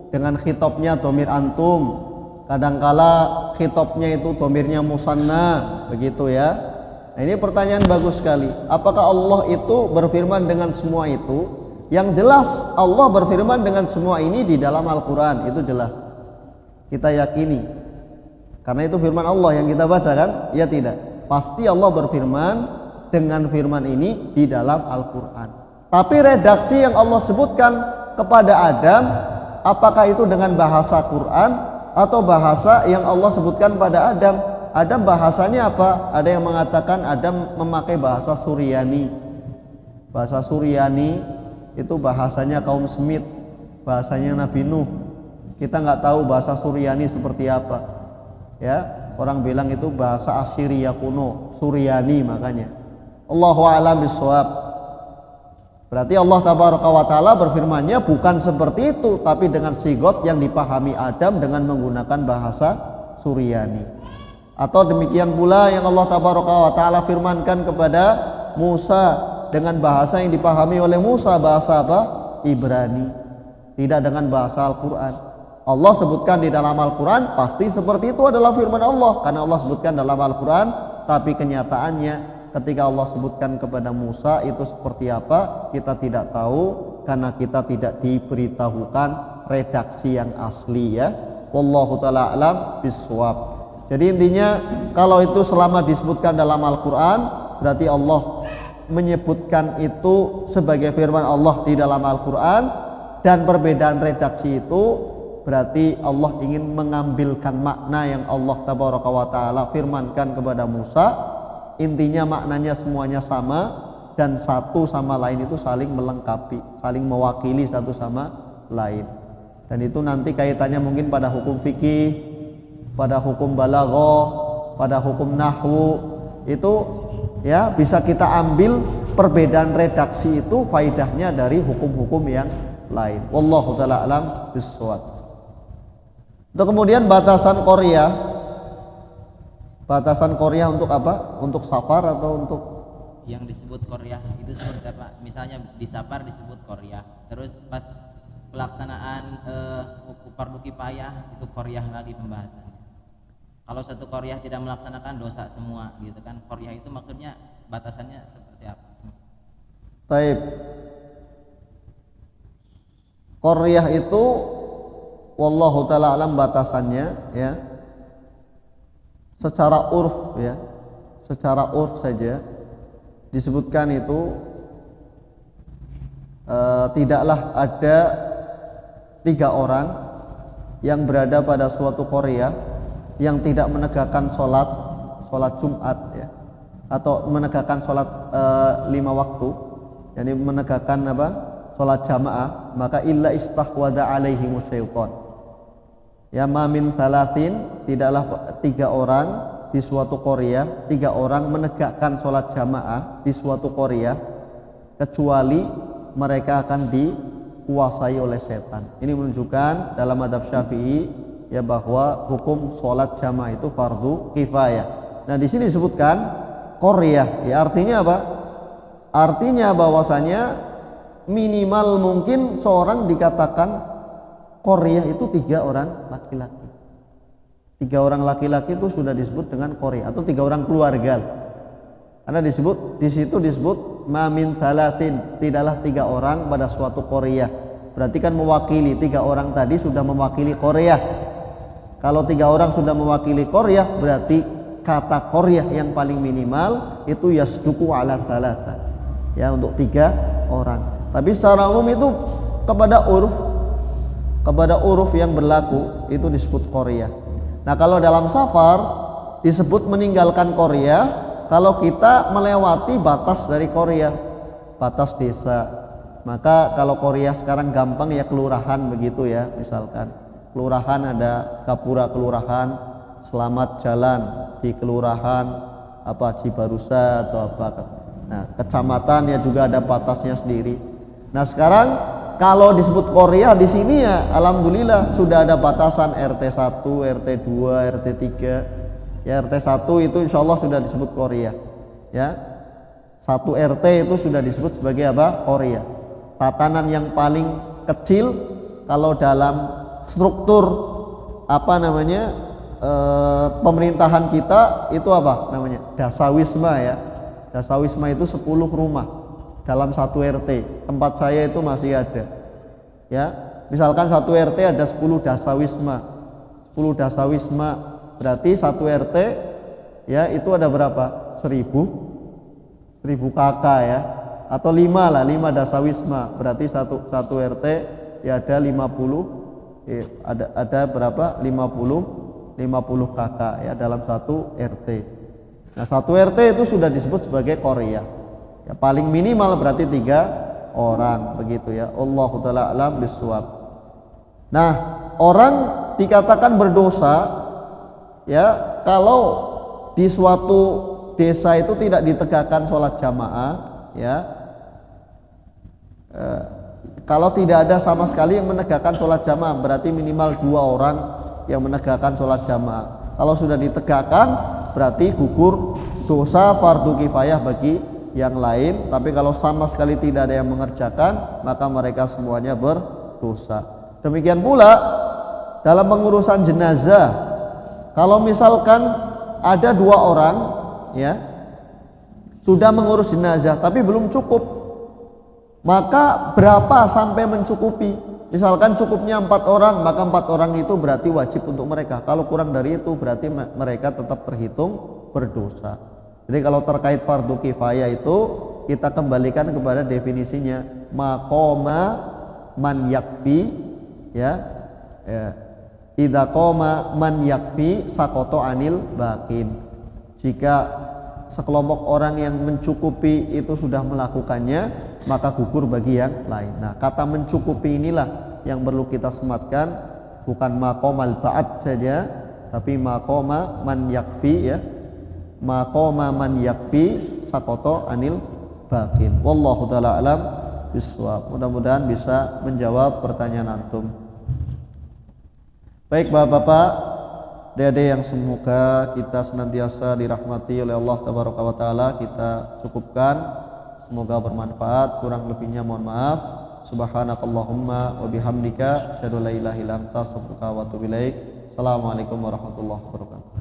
dengan khitabnya domir antum, kadangkala khitabnya itu domirnya musanna begitu ya. Nah, ini pertanyaan bagus sekali, apakah Allah itu berfirman dengan semua itu? Yang jelas Allah berfirman dengan semua ini di dalam Al-Quran, itu jelas kita yakini, karena itu firman Allah yang kita baca kan? Ya tidak, pasti Allah berfirman dengan firman ini di dalam Al-Quran. Tapi redaksi yang Allah sebutkan kepada Adam, apakah itu dengan bahasa Quran atau bahasa yang Allah sebutkan pada Adam? Adam bahasanya apa? Ada yang mengatakan Adam memakai bahasa Suryani. Bahasa Suryani itu bahasanya kaum Semit, bahasanya Nabi Nuh. Kita nggak tahu bahasa Suryani seperti apa. Ya, orang bilang itu bahasa Assyria kuno, Suryani makanya. Allahu a'lam bishawab. Berarti Allah tabaraka wa ta'ala berfirmannya bukan seperti itu, tapi dengan sigot yang dipahami Adam dengan menggunakan bahasa Suryani. Atau demikian pula yang Allah tabaraka wa ta'ala firmankan kepada Musa dengan bahasa yang dipahami oleh Musa, bahasa apa? Ibrani, tidak dengan bahasa Al-Quran. Allah sebutkan di dalam Al-Quran pasti seperti itu adalah firman Allah, karena Allah sebutkan dalam Al-Quran. Tapi kenyataannya ketika Allah sebutkan kepada Musa itu seperti apa, kita tidak tahu karena kita tidak diberitahukan redaksi yang asli ya. Wallahu ta'ala alam bisawab. Jadi intinya kalau itu selama disebutkan dalam Al-Quran, berarti Allah menyebutkan itu sebagai firman Allah di dalam Al-Quran, dan perbedaan redaksi itu berarti Allah ingin mengambilkan makna yang Allah Tabaraka wa Ta'ala firmankan kepada Musa. Intinya maknanya semuanya sama dan satu sama lain itu saling melengkapi, saling mewakili satu sama lain. Dan itu nanti kaitannya mungkin pada hukum fikih, pada hukum balaghah, pada hukum nahwu. Itu ya bisa kita ambil perbedaan redaksi itu faidahnya dari hukum-hukum yang lain. Wallahu ta'ala alam bissawab. Untuk kemudian batasan Korea. Batasan Korea untuk apa? Untuk safar atau untuk yang disebut Korea itu seperti apa? Misalnya di safar disebut Korea, terus pas pelaksanaan fardu kifayah itu Korea lagi pembahasannya. Kalau satu Korea tidak melaksanakan dosa semua gitu kan. Korea itu maksudnya batasannya seperti apa? Taib. Korea itu wallahu ta'ala alam batasannya ya. Secara urf ya. Secara urf saja disebutkan itu tidaklah ada 3 orang yang berada pada suatu Korea yang tidak menegakkan sholat Jumat ya, atau menegakkan sholat 5 waktu, yani menegakkan apa? Sholat jamaah, maka illa istahwada alaihimus syaitan. Ya ma min thalathin, tidaklah 3 orang di suatu Korea, 3 orang menegakkan sholat jamaah di suatu Korea kecuali mereka akan dikuasai oleh setan. Ini menunjukkan dalam mazhab Syafi'i ya bahwa hukum sholat jamaah itu fardu kifayah. Nah di sini disebutkan Korea, ya artinya apa? Artinya bahwasanya minimal mungkin seorang dikatakan Korea itu 3 orang laki-laki. 3 orang laki-laki itu sudah disebut dengan Korea atau 3 orang keluarga. Karena di situ disebut mamin thalathin, tidaklah 3 orang pada suatu Korea. Berarti kan mewakili 3 orang tadi sudah mewakili Korea. Kalau 3 orang sudah mewakili Korea, berarti kata Korea yang paling minimal itu yasduku ala thalatha. Ya untuk 3 orang. Tapi secara umum itu kepada uruf yang berlaku itu disebut Korea. Nah kalau dalam safar disebut meninggalkan Korea kalau kita melewati batas dari Korea, batas desa. Maka kalau Korea sekarang gampang ya kelurahan begitu ya, misalkan kelurahan ada Gapura kelurahan, Selamat Jalan di kelurahan apa Cibarusa atau apa. Nah kecamatan ya juga ada batasnya sendiri. Nah sekarang kalau disebut Korea di sini ya alhamdulillah sudah ada batasan RT 1, RT 2, RT 3. Ya RT 1 itu insya Allah sudah disebut Korea. Ya. 1 RT itu sudah disebut sebagai apa? Korea. Tatanan yang paling kecil kalau dalam struktur apa namanya? Pemerintahan kita itu apa namanya? Dasawisma ya. Dasawisma itu 10 rumah dalam 1 RT. Tempat saya itu masih ada. Ya, misalkan 1 RT ada 10 dasawisma. 10 dasawisma berarti 1 RT ya itu ada berapa? 1000 kakak ya. Atau 5 lah, 5 dasawisma. Berarti 1 RT ya ada 50 ya, ada berapa? 50 kakak ya dalam 1 RT. Nah, 1 RT itu sudah disebut sebagai Korea. Ya, paling minimal berarti 3 orang begitu ya. Allahu ta'ala alam bisawab. Nah, orang dikatakan berdosa ya kalau di suatu desa itu tidak ditegakkan sholat jamaah ya. Kalau tidak ada sama sekali yang menegakkan sholat jamaah berarti minimal 2 orang yang menegakkan sholat jamaah. Kalau sudah ditegakkan berarti gugur dosa fardu kifayah bagi yang lain, tapi kalau sama sekali tidak ada yang mengerjakan maka mereka semuanya berdosa. Demikian pula dalam pengurusan jenazah, kalau misalkan ada 2 orang ya sudah mengurus jenazah tapi belum cukup, maka berapa sampai mencukupi? Misalkan cukupnya 4 orang, maka 4 orang itu berarti wajib untuk mereka. Kalau kurang dari itu berarti mereka tetap terhitung berdosa. Jadi kalau terkait fardu kifayah itu kita kembalikan kepada definisinya maqama man yakfi, ya. Idza qama man yakfi saqata anil baqin. Jika sekelompok orang yang mencukupi itu sudah melakukannya, maka gugur bagi yang lain. Nah, kata mencukupi inilah yang perlu kita sematkan, bukan maqamal ba'd saja, tapi maqama man yakfi, ya. Maqama man yakfi saqata anil baqin. Wallahu taala alam bisawab. Mudah-mudahan bisa menjawab pertanyaan antum. Baik Bapak-bapak, Adik-adik yang semoga kita senantiasa dirahmati oleh Allah Tabaraka wa Ta'ala, kita cukupkan. Semoga bermanfaat, kurang lebihnya mohon maaf. Subhanakallahumma wa bihamdika asyhadu an la ilaha illa anta astaghfiruka wa atubu ilaik. Assalamualaikum warahmatullahi wabarakatuh.